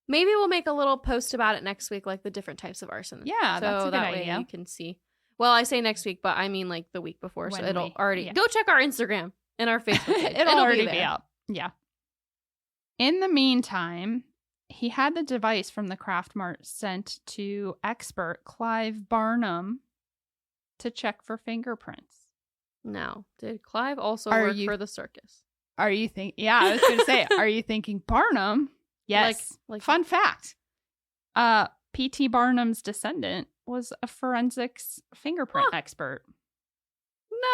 Maybe we'll make a little post about it next week, like the different types of arson. Yeah, that's a good that idea. Way you can see. Well, I say next week, but I mean like the week before, so it'll already... Go check our Instagram and our Facebook page. It'll already be out. Yeah. In the meantime, he had the device from the Craft Mart sent to expert Clive Barnum to check for fingerprints. Now, did Clive also work for the circus? Are you Yeah, I was going to say, are you thinking Barnum? Yes. Like fun fact. P.T. Barnum's descendant was a forensics fingerprint expert.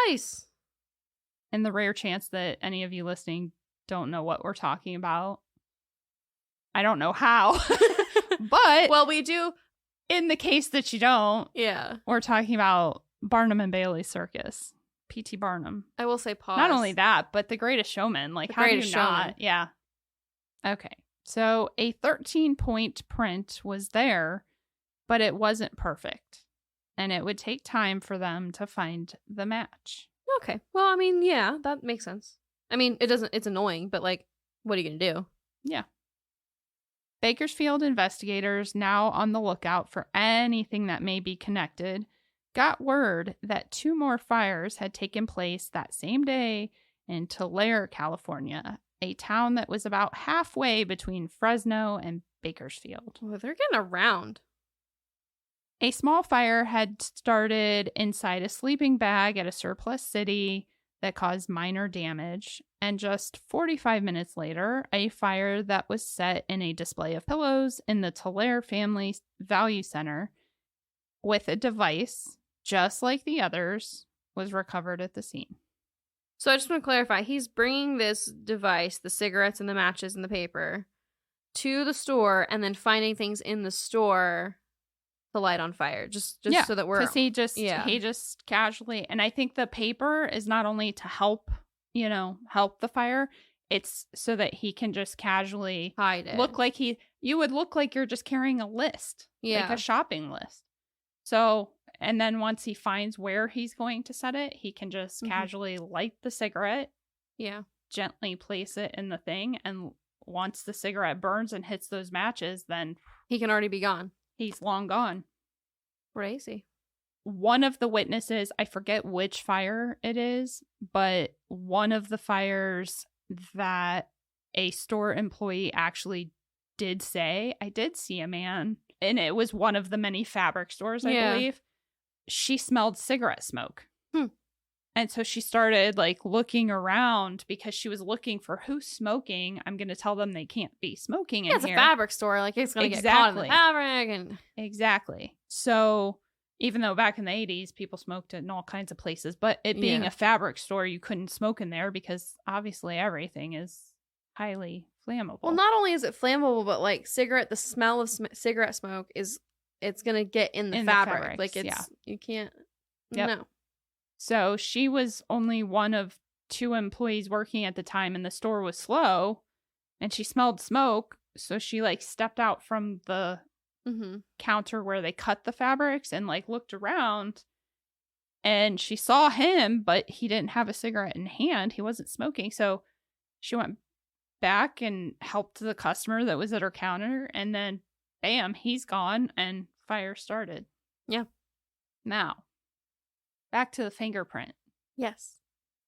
Nice. And the rare chance that any of you listening don't know what we're talking about. I don't know how. But well, we do. In the case that you don't. Yeah. We're talking about Barnum and Bailey Circus. P.T. Barnum. I will say pause. Not only that, but The Greatest Showman. Like, how do you not? Yeah. Okay. So a 13-point print was there, but it wasn't perfect. And it would take time for them to find the match. Okay. Well, I mean, yeah, that makes sense. I mean, it's annoying, but like, what are you going to do? Yeah. Bakersfield investigators, now on the lookout for anything that may be connected, got word that 2 more fires had taken place that same day in Tulare, California, a town that was about halfway between Fresno and Bakersfield. Well, they're getting around. A small fire had started inside a sleeping bag at a surplus city that caused minor damage, and just 45 minutes later, a fire that was set in a display of pillows in the Tulare Family Value Center with a device, just like the others, was recovered at the scene. So I just want to clarify, he's bringing this device, the cigarettes and the matches and the paper, to the store and then finding things in the store to light on fire, just so that we're... because he just casually... And I think the paper is not only to help the fire, it's so that he can just casually... hide it. You would look like you're just carrying a list. Yeah. Like a shopping list. So... And then once he finds where he's going to set it, he can just casually light the cigarette. Yeah. Gently place it in the thing. And once the cigarette burns and hits those matches, then... he can already be gone. He's long gone. Crazy. One of the witnesses, I forget which fire it is, but one of the fires that a store employee actually did say, I did see a man, and it was one of the many fabric stores, I believe. She smelled cigarette smoke. And so she started like looking around because she was looking for who's smoking. I'm going to tell them they can't be smoking in it's here. a fabric store. Like, it's going to get caught in the fabric. And Exactly. So even though back in the 80s, people smoked in all kinds of places, but it being a fabric store, you couldn't smoke in there because obviously everything is highly flammable. Well, not only is it flammable, but like the smell of cigarette smoke it's going to get in the fabric. Like, you can't, no. So she was only one of 2 employees working at the time, and the store was slow, and she smelled smoke. So she like stepped out from the counter where they cut the fabrics and like looked around, and she saw him, but he didn't have a cigarette in hand. He wasn't smoking. So she went back and helped the customer that was at her counter, and then bam, he's gone, and fire started. Yeah. Now, back to the fingerprint. Yes.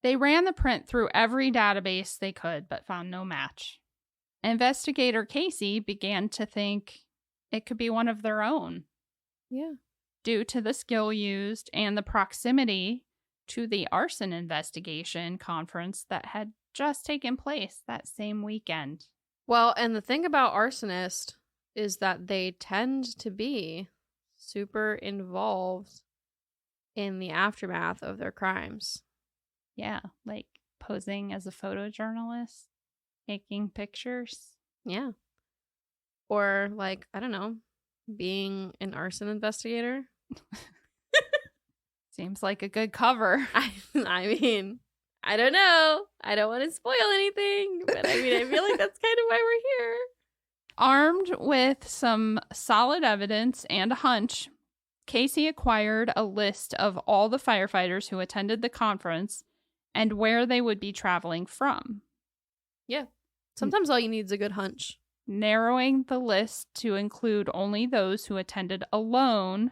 They ran the print through every database they could, but found no match. Investigator Casey began to think it could be one of their own. Yeah. Due to the skill used and the proximity to the arson investigation conference that had just taken place that same weekend. Well, and the thing about arsonists is that they tend to be super involved in the aftermath of their crimes. Yeah, like posing as a photojournalist, taking pictures. Yeah. Or like, I don't know, being an arson investigator. Seems like a good cover. I mean, I don't know. I don't want to spoil anything, but I mean, I feel like that's kind of why we're here. Armed with some solid evidence and a hunch, Casey acquired a list of all the firefighters who attended the conference and where they would be traveling from. Yeah. Sometimes all you need is a good hunch. Narrowing the list to include only those who attended alone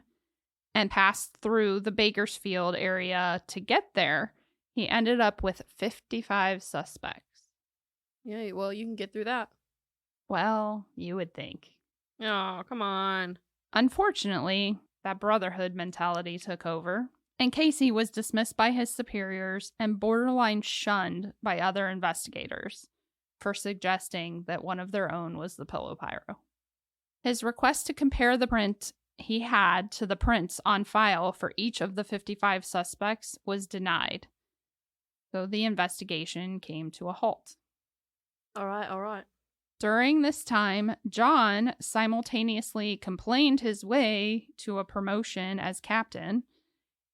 and passed through the Bakersfield area to get there, he ended up with 55 suspects. Yeah, well, you can get through that. Well, you would think. Oh, come on. Unfortunately, that brotherhood mentality took over, and Casey was dismissed by his superiors and borderline shunned by other investigators for suggesting that one of their own was the Pillow Pyro. His request to compare the print he had to the prints on file for each of the 55 suspects was denied, so the investigation came to a halt. All right. During this time, John simultaneously complained his way to a promotion as captain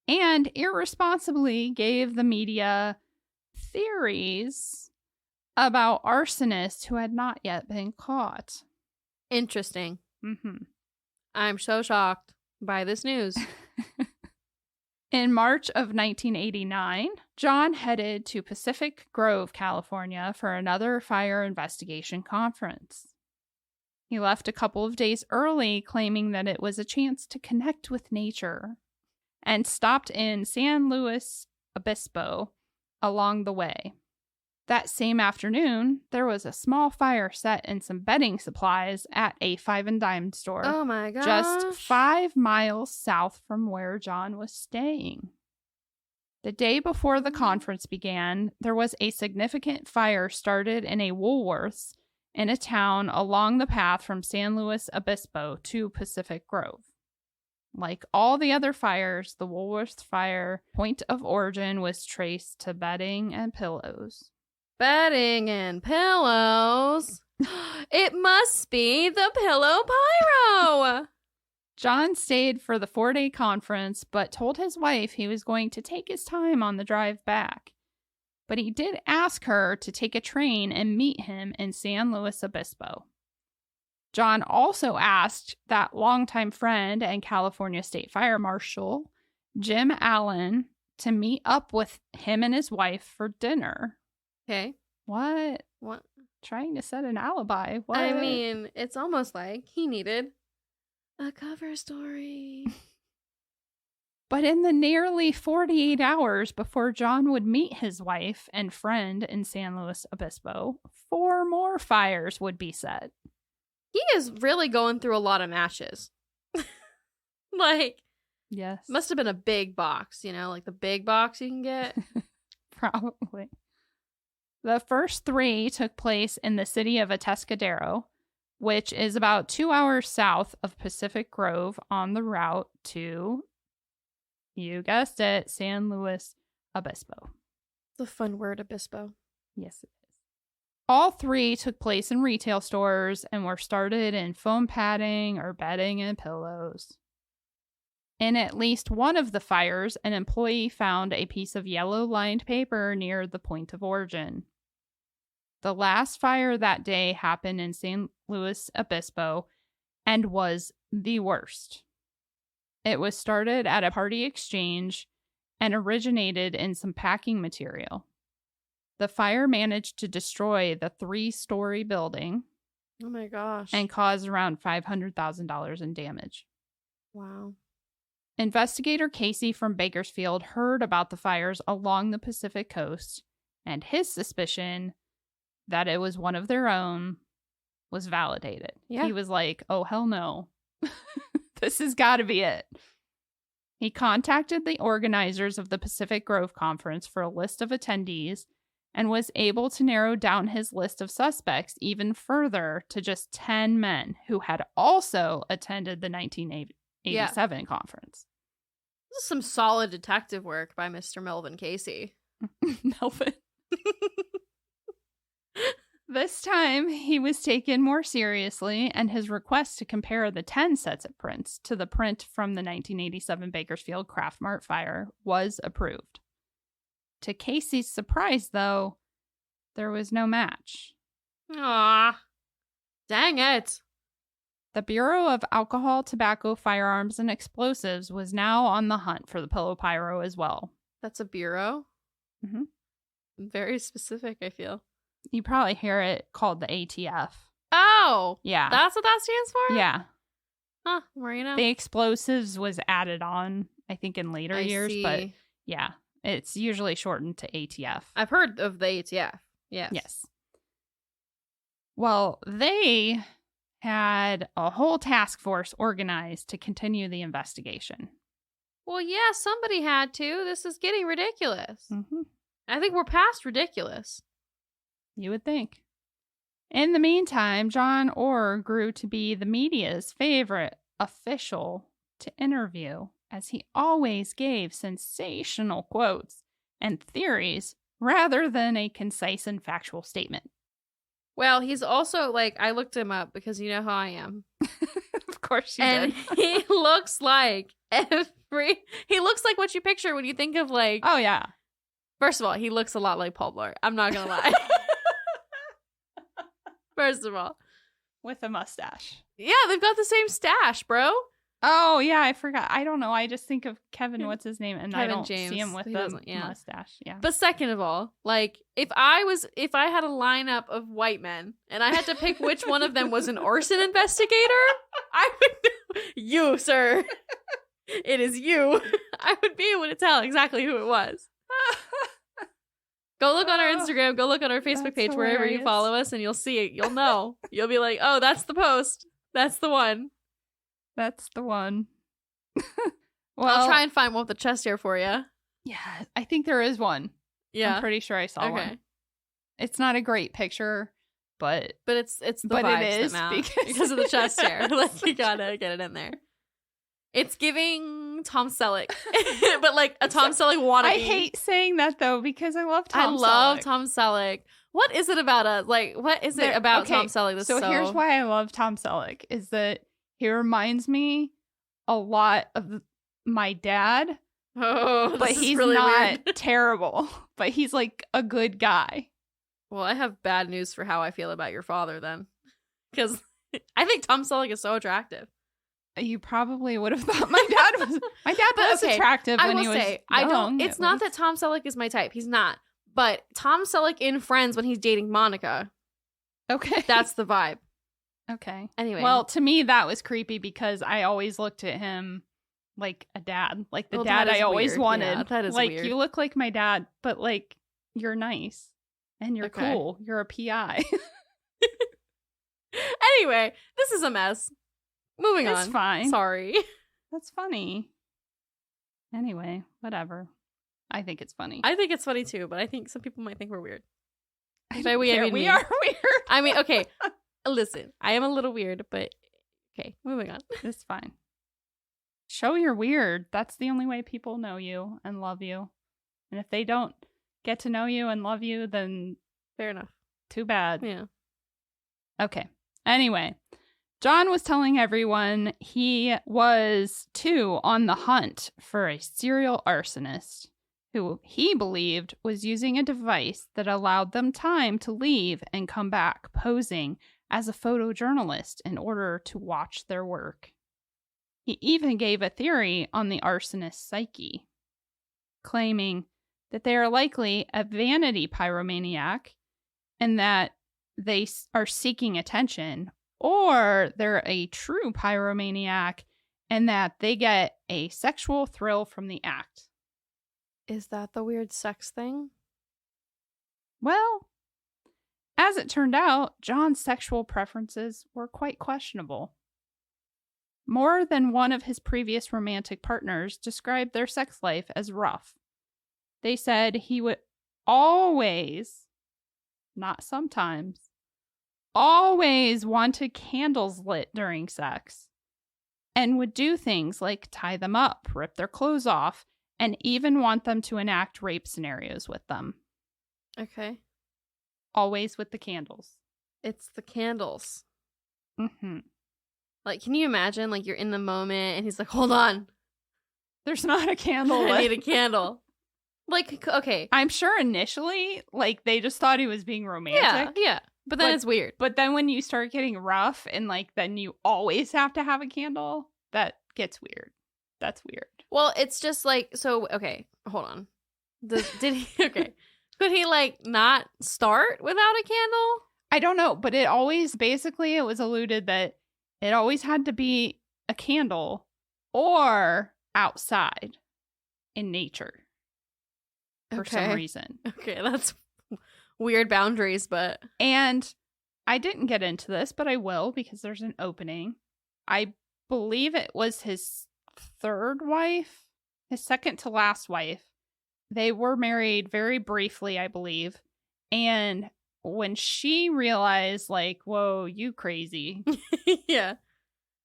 and irresponsibly gave the media theories about arsonists who had not yet been caught. Interesting. I'm so shocked by this news. In March of 1989, John headed to Pacific Grove, California for another fire investigation conference. He left a couple of days early, claiming that it was a chance to connect with nature, and stopped in San Luis Obispo along the way. That same afternoon, there was a small fire set and some bedding supplies at a five and dime store. Oh my gosh. Just 5 miles south from where John was staying. The day before the conference began, there was a significant fire started in a Woolworths in a town along the path from San Luis Obispo to Pacific Grove. Like all the other fires, the Woolworths fire point of origin was traced to bedding and pillows. Bedding and pillows. It must be the Pillow Pyro. John stayed for the 4-day conference, but told his wife he was going to take his time on the drive back. But he did ask her to take a train and meet him in San Luis Obispo. John also asked that longtime friend and California State Fire Marshal, Jim Allen, to meet up with him and his wife for dinner. Okay. What? What? Trying to set an alibi. What? I mean, it's almost like he needed A cover story. But in the nearly 48 hours before John would meet his wife and friend in San Luis Obispo, 4 more fires would be set. He is really going through a lot of matches. Like, yes. Must have been a big box, like the big box you can get. Probably. The first 3 took place in the city of Atascadero, which is about 2 hours south of Pacific Grove on the route to, you guessed it, San Luis Obispo. It's a fun word, Obispo. Yes, it is. All 3 took place in retail stores and were started in foam padding or bedding and pillows. In at least one of the fires, an employee found a piece of yellow-lined paper near the point of origin. The last fire that day happened in San Luis Obispo and was the worst. It was started at a party exchange and originated in some packing material. The fire managed to destroy the 3-story building. Oh my gosh. And caused around $500,000 in damage. Wow. Investigator Casey from Bakersfield heard about the fires along the Pacific coast, and his suspicion that it was one of their own was validated. Yeah. He was like, oh, hell no. This has got to be it. He contacted the organizers of the Pacific Grove Conference for a list of attendees and was able to narrow down his list of suspects even further to just 10 men who had also attended the 1987 conference. This is some solid detective work by Mr. Melvin Casey. Melvin. This time, he was taken more seriously, and his request to compare the 10 sets of prints to the print from the 1987 Bakersfield Craft Mart fire was approved. To Casey's surprise, though, there was no match. Ah, dang it. The Bureau of Alcohol, Tobacco, Firearms, and Explosives was now on the hunt for the Pillow Pyro as well. That's a bureau? Mm-hmm. Very specific, I feel. You probably hear it called the ATF. Oh! Yeah. That's what that stands for? Yeah. Huh, where you know? The explosives was added on, I think, in later years, see. but yeah, it's usually shortened to ATF. I've heard of the ATF. Yes. Yes. Well, they had a whole task force organized to continue the investigation. Well, yeah, somebody had to. This is getting ridiculous. Mm-hmm. I think we're past ridiculous. You would think. In the meantime, John Orr grew to be the media's favorite official to interview, as he always gave sensational quotes and theories rather than a concise and factual statement. Well, he's also, I looked him up because you know how I am. Of course you and did. he looks like he looks like what you picture when you think of, oh, yeah. First of all, he looks a lot like Paul Blart. I'm not going to lie. First of all. With a mustache. Yeah, they've got the same stash, bro. Oh, yeah, I forgot. I don't know. I just think of Kevin, what's his name? And Kevin I don't James. see him with the mustache. Yeah. But second of all, if I had a lineup of white men and I had to pick which one of them was an arson investigator, I would know. You, sir. It is you. I would be able to tell exactly who it was. Go look on our Instagram, go look on our Facebook page, wherever you follow us, and you'll see it. You'll know. You'll be like, oh, that's the post. That's the one. That's the one. Well, I'll try and find one with the chest hair for you. Yeah, I think there is one. Yeah. I'm pretty sure I saw one. It's not a great picture, but it's the vibes it is that mount because of the chest hair. You gotta get it in there. It's giving Tom Selleck, but a Tom Selleck wannabe. I hate saying that though because I love Tom Selleck. I love Tom Selleck. What is it about us? What is it about Tom Selleck that's so... here's why I love Tom Selleck is that he reminds me a lot of my dad. Oh, but he's really not terrible. But he's a good guy. Well, I have bad news for how I feel about your father then, because I think Tom Selleck is so attractive. You probably would have thought my dad was attractive when he was young. I don't. It's not that Tom Selleck is my type. He's not. But Tom Selleck in Friends when he's dating Monica. Okay, that's the vibe. Okay. Anyway. Well, to me, that was creepy because I always looked at him like a dad. Like the dad I always weird. wanted. Yeah, that is like, weird. You look like my dad, but like, you're nice. And you're cool. You're a PI. Anyway, this is a mess. Moving on. It's fine. Sorry. That's funny. Anyway, whatever. I think it's funny. I think it's funny too, but I think some people might think we're weird. By we, I mean we are weird. I mean, okay. Listen, I am a little weird, but okay, moving on. It's fine. Show you're weird. That's the only way people know you and love you. And if they don't get to know you and love you, then fair enough. Too bad. Yeah. Okay. Anyway, John was telling everyone he was, too, on the hunt for a serial arsonist who he believed was using a device that allowed them time to leave and come back posing as a photojournalist in order to watch their work. He even gave a theory on the arsonist's psyche, claiming that they are likely a vanity pyromaniac and that they are seeking attention, or they're a true pyromaniac and that they get a sexual thrill from the act. Is that the weird sex thing? Well, as it turned out, John's sexual preferences were quite questionable. More than one of his previous romantic partners described their sex life as rough. They said he would always, not sometimes, always wanted candles lit during sex and would do things like tie them up, rip their clothes off, and even want them to enact rape scenarios with them. Okay. Always with the candles. It's the candles. Mm-hmm. Like, can you imagine, like, you're in the moment and he's like, hold on. There's not a candle. I need a candle. Like, okay. I'm sure initially, like, they just thought he was being romantic. Yeah. But then it's weird. But then when you start getting rough and, like, then you always have to have a candle, that gets weird. That's weird. Well, it's just like, so, okay, hold on. Did he, okay. Could he, like, not start without a candle? I don't know, but it always, basically, it was alluded that it always had to be a candle or outside in nature for some reason. Okay, that's weird boundaries, but... And I didn't get into this, but I will because there's an opening. I believe it was his third wife, his second to last wife. They were married very briefly, I believe. And when she realized, like, whoa, you crazy. Yeah.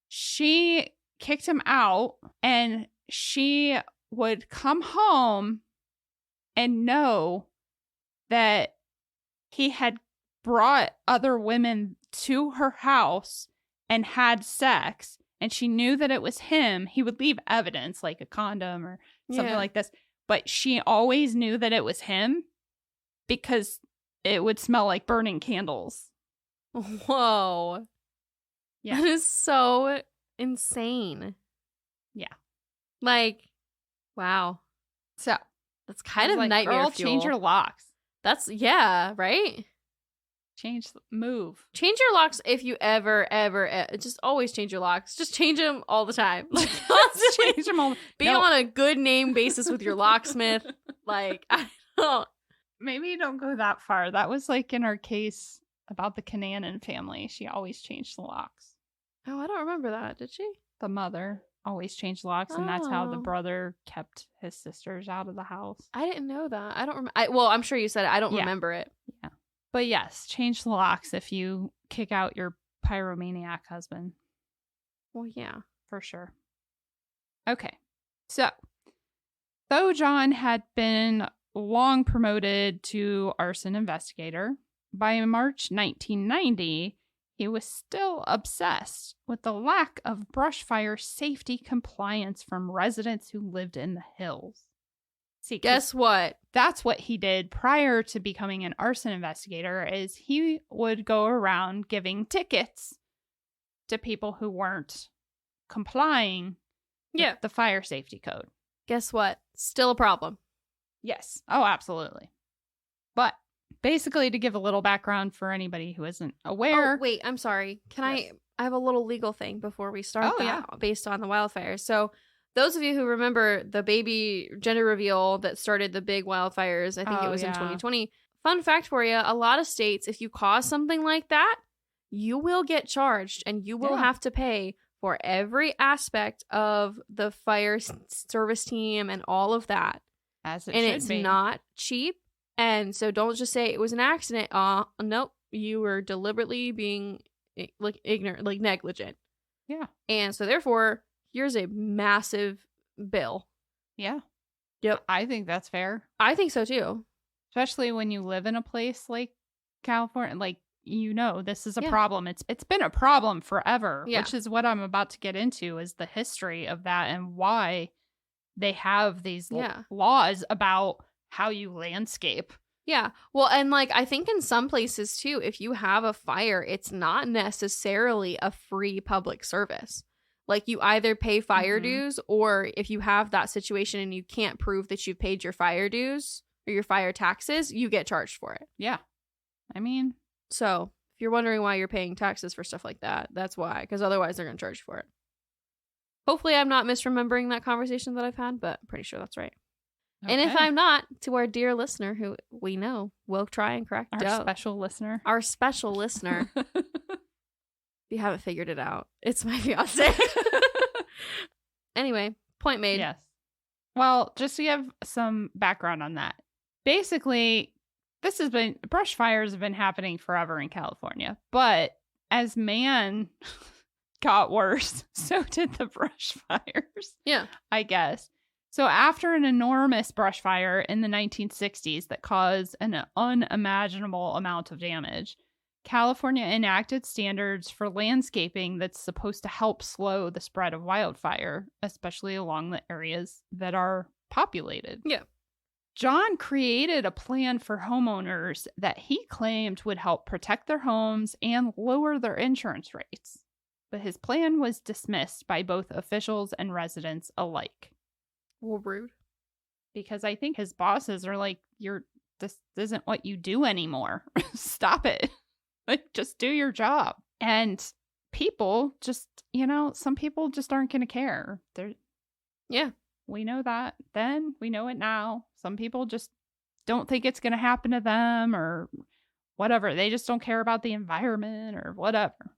She kicked him out and she would come home and know that he had brought other women to her house and had sex, and she knew that it was him. He would leave evidence like a condom or something like this, but she always knew that it was him because it would smell like burning candles. Whoa. Yeah. That is so insane. Yeah. Like, wow. So that's kind of like, nightmare girl, fuel. change your locks. That's, yeah, right? Move. Change your locks if you ever, just always change your locks. Just change them all the time. Like, change them all. Be on a good name basis with your locksmith. Like, I don't. Maybe don't go that far. That was like in our case about the Cananan family. She always changed the locks. Oh, I don't remember that. Did she? The mother always changed locks, and that's how the brother kept his sisters out of the house. I didn't know that. I don't remember. Well, I'm sure you said it. I don't remember it. Yeah. But yes, change the locks if you kick out your pyromaniac husband. Well, yeah. For sure. Okay. So, though John had been long promoted to arson investigator, by March 1990, he was still obsessed with the lack of brush fire safety compliance from residents who lived in the hills. See, guess what? That's what he did prior to becoming an arson investigator, is he would go around giving tickets to people who weren't complying with the fire safety code. Guess what? Still a problem. Yes. Oh, absolutely. But basically, to give a little background for anybody who isn't aware. Oh, wait, I'm sorry. I have a little legal thing before we start based on the wildfires. So those of you who remember the baby gender reveal that started the big wildfires, I think it was in 2020. Fun fact for you, a lot of states, if you cause something like that, you will get charged and you will have to pay for every aspect of the fire service team and all of that. As it and should it's be. not cheap. And so don't just say it was an accident. Nope. You were deliberately being ignorant, negligent. Yeah. And so therefore, here's a massive bill. Yeah. Yep. I think that's fair. I think so too. Especially when you live in a place like California, this is a problem. It's been a problem forever, which is what I'm about to get into, is the history of that and why they have these laws about how you landscape. Yeah. Well, and I think in some places too, if you have a fire, it's not necessarily a free public service. You either pay fire dues, or if you have that situation and you can't prove that you've paid your fire dues or your fire taxes, you get charged for it. Yeah. I mean, so if you're wondering why you're paying taxes for stuff like that, that's why, because otherwise they're going to charge you for it. Hopefully I'm not misremembering that conversation that I've had, but I'm pretty sure that's right. Okay. And if I'm not, to our dear listener who we know will try and correct our special listener. Our special listener. If you haven't figured it out, it's my fiance. Anyway, point made. Yes. Well, just so you have some background on that. Basically, brush fires have been happening forever in California. But as man got worse, so did the brush fires. Yeah. I guess. So after an enormous brush fire in the 1960s that caused an unimaginable amount of damage, California enacted standards for landscaping that's supposed to help slow the spread of wildfire, especially along the areas that are populated. Yeah. John created a plan for homeowners that he claimed would help protect their homes and lower their insurance rates. But his plan was dismissed by both officials and residents alike. Well, rude. Because I think his bosses are like, this isn't what you do anymore. Stop it. Just do your job. And people just, some people just aren't going to care. We know that then. We know it now. Some people just don't think it's going to happen to them or whatever. They just don't care about the environment or whatever.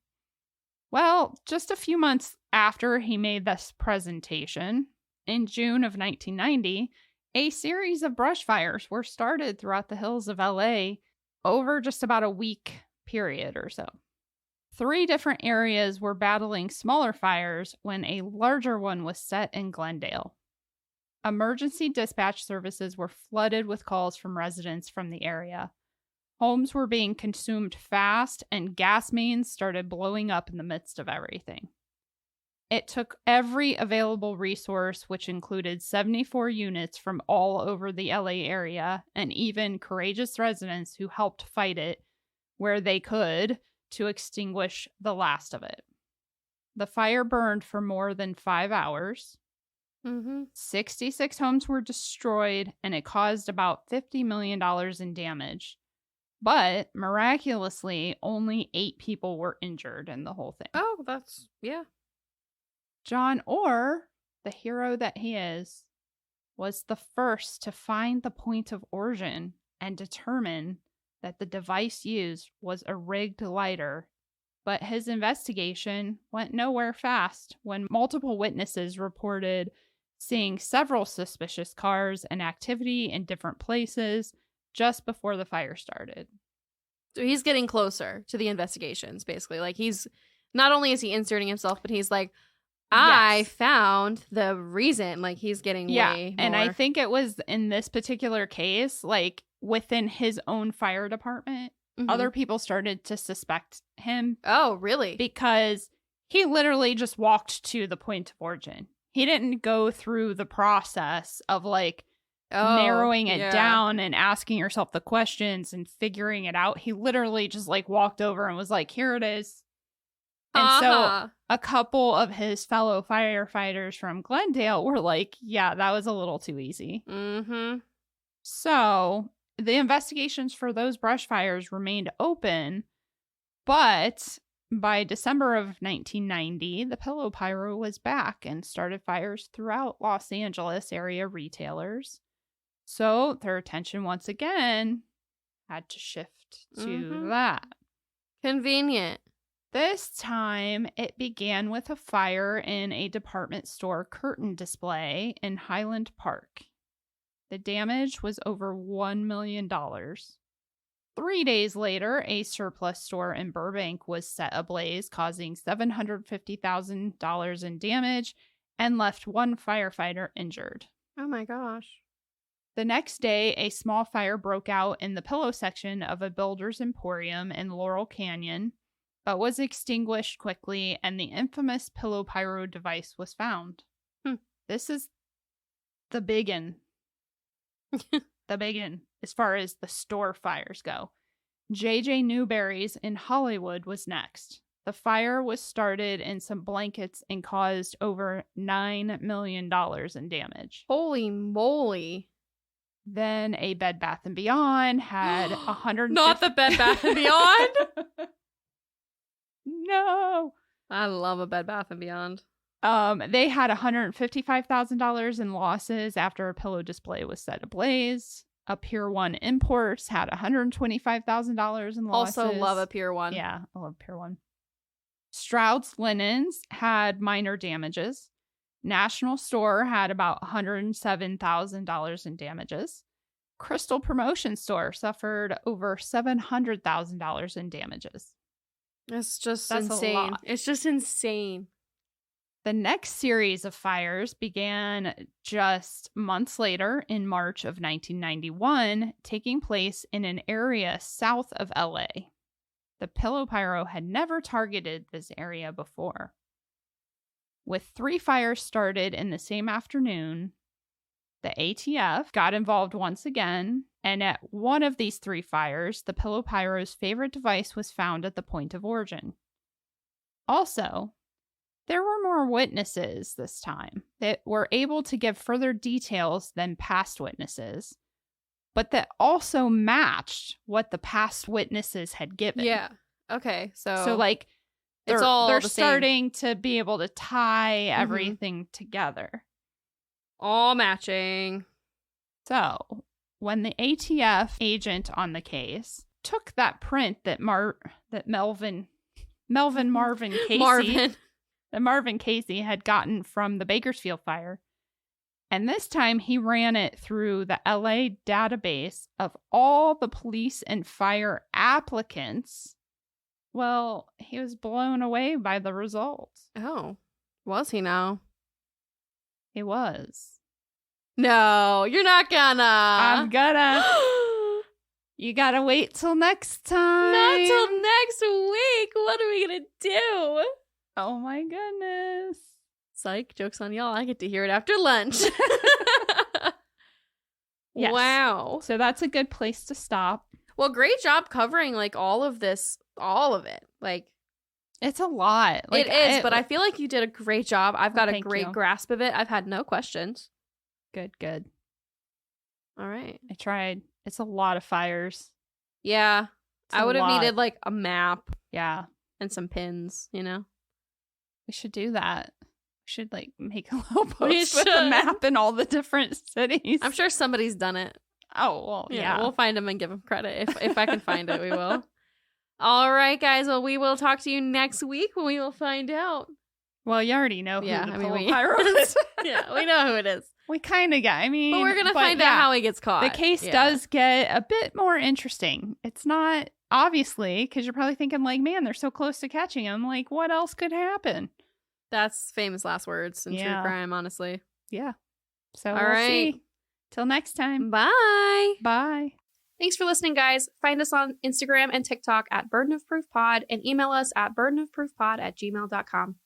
Well, just a few months after he made this presentation, in June of 1990, a series of brush fires were started throughout the hills of LA over just about a week period or so. 3 different areas were battling smaller fires when a larger one was set in Glendale. Emergency dispatch services were flooded with calls from residents from the area. Homes were being consumed fast, and gas mains started blowing up in the midst of everything. It took every available resource, which included 74 units from all over the LA area, and even courageous residents who helped fight it where they could, to extinguish the last of it. The fire burned for more than 5 hours. 66 homes were destroyed, and it caused about $50 million in damage. But miraculously, only 8 people were injured in the whole thing. Oh, John Orr, the hero that he is, was the first to find the point of origin and determine that the device used was a rigged lighter. But his investigation went nowhere fast when multiple witnesses reported seeing several suspicious cars and activity in different places just before the fire started. So he's getting closer to the investigations, basically. He's not only is he inserting himself, but he's like, I found the reason. He's getting way more. And I think it was in this particular case, within his own fire department, other people started to suspect him. Oh, really? Because he literally just walked to the point of origin. He didn't go through the process of narrowing it down and asking yourself the questions and figuring it out. He literally just walked over and was like, here it is. And so a couple of his fellow firefighters from Glendale were like, yeah, that was a little too easy. Mm-hmm. So the investigations for those brush fires remained open, but by December of 1990, the Pillow Pyro was back and started fires throughout Los Angeles area retailers. So their attention once again had to shift to that. Convenient. This time, it began with a fire in a department store curtain display in Highland Park. The damage was over $1 million. 3 days later, a surplus store in Burbank was set ablaze, causing $750,000 in damage and left one firefighter injured. Oh my gosh. The next day, a small fire broke out in the pillow section of a builder's emporium in Laurel Canyon, but was extinguished quickly, and the infamous Pillow Pyro device was found. This is the biggin. The biggin, as far as the store fires go. J.J. Newberry's in Hollywood was next. The fire was started in some blankets and caused over $9 million in damage. Holy moly. Then a Bed Bath & Beyond had 150... Not the Bed Bath & Beyond? No. I love a Bed Bath & Beyond. They had $155,000 in losses after a pillow display was set ablaze. A Pier 1 Imports had $125,000 in losses. Also love a Pier 1. Yeah, I love Pier 1. Stroud's Linens had minor damages. National Store had about $107,000 in damages. Crystal Promotion Store suffered over $700,000 in damages. That's just That's insane. It's just insane. The next series of fires began just months later in March of 1991, taking place in an area south of LA. The Pillow Pyro had never targeted this area before. With 3 fires started in the same afternoon, the ATF got involved once again, and at one of these 3 fires, the Pillow Pyro's favorite device was found at the point of origin. Also, there were more witnesses this time that were able to give further details than past witnesses, but that also matched what the past witnesses had given. Yeah. Okay. So like, they're starting to be able to tie everything together. All matching. So, when the ATF agent on the case took that print that Marvin Casey had gotten from the Bakersfield fire, and this time he ran it through the LA database of all the police and fire applicants, well, he was blown away by the results. Oh, was he now? He was. No, you're not gonna. I'm gonna. You gotta wait till next time. Not till next week. What are we gonna do? Oh my goodness. Psych, joke's on y'all. I get to hear it after lunch. Yes. Wow. So that's a good place to stop. Well, great job covering like all of this, all of it. Like, it's a lot. Like, it is, but I feel like you did a great job. I've got a great you. grasp of it. I've had no questions. Good. All right. I tried. It's a lot of fires. Yeah. I would have needed like a map. Yeah. And some pins, you know? We should do that. We should like make a little post with a map in all the different cities. I'm sure somebody's done it. Oh, well, yeah. We'll find them and give them credit. If I can find it, we will. All right, guys. Well, we will talk to you next week when we will find out. Well, you already know who the Pillow Pyro is. Yeah, we know who it is. We kind of get, but we're going to find out how he gets caught. The case does get a bit more interesting. It's not, obviously, because you're probably thinking like, man, they're so close to catching him. Like, what else could happen? That's famous last words in true crime, honestly. Yeah. So all right. See. Till next time. Bye. Bye. Thanks for listening, guys. Find us on Instagram and TikTok at Burden of Proof Pod and email us at burdenofproofpod@gmail.com.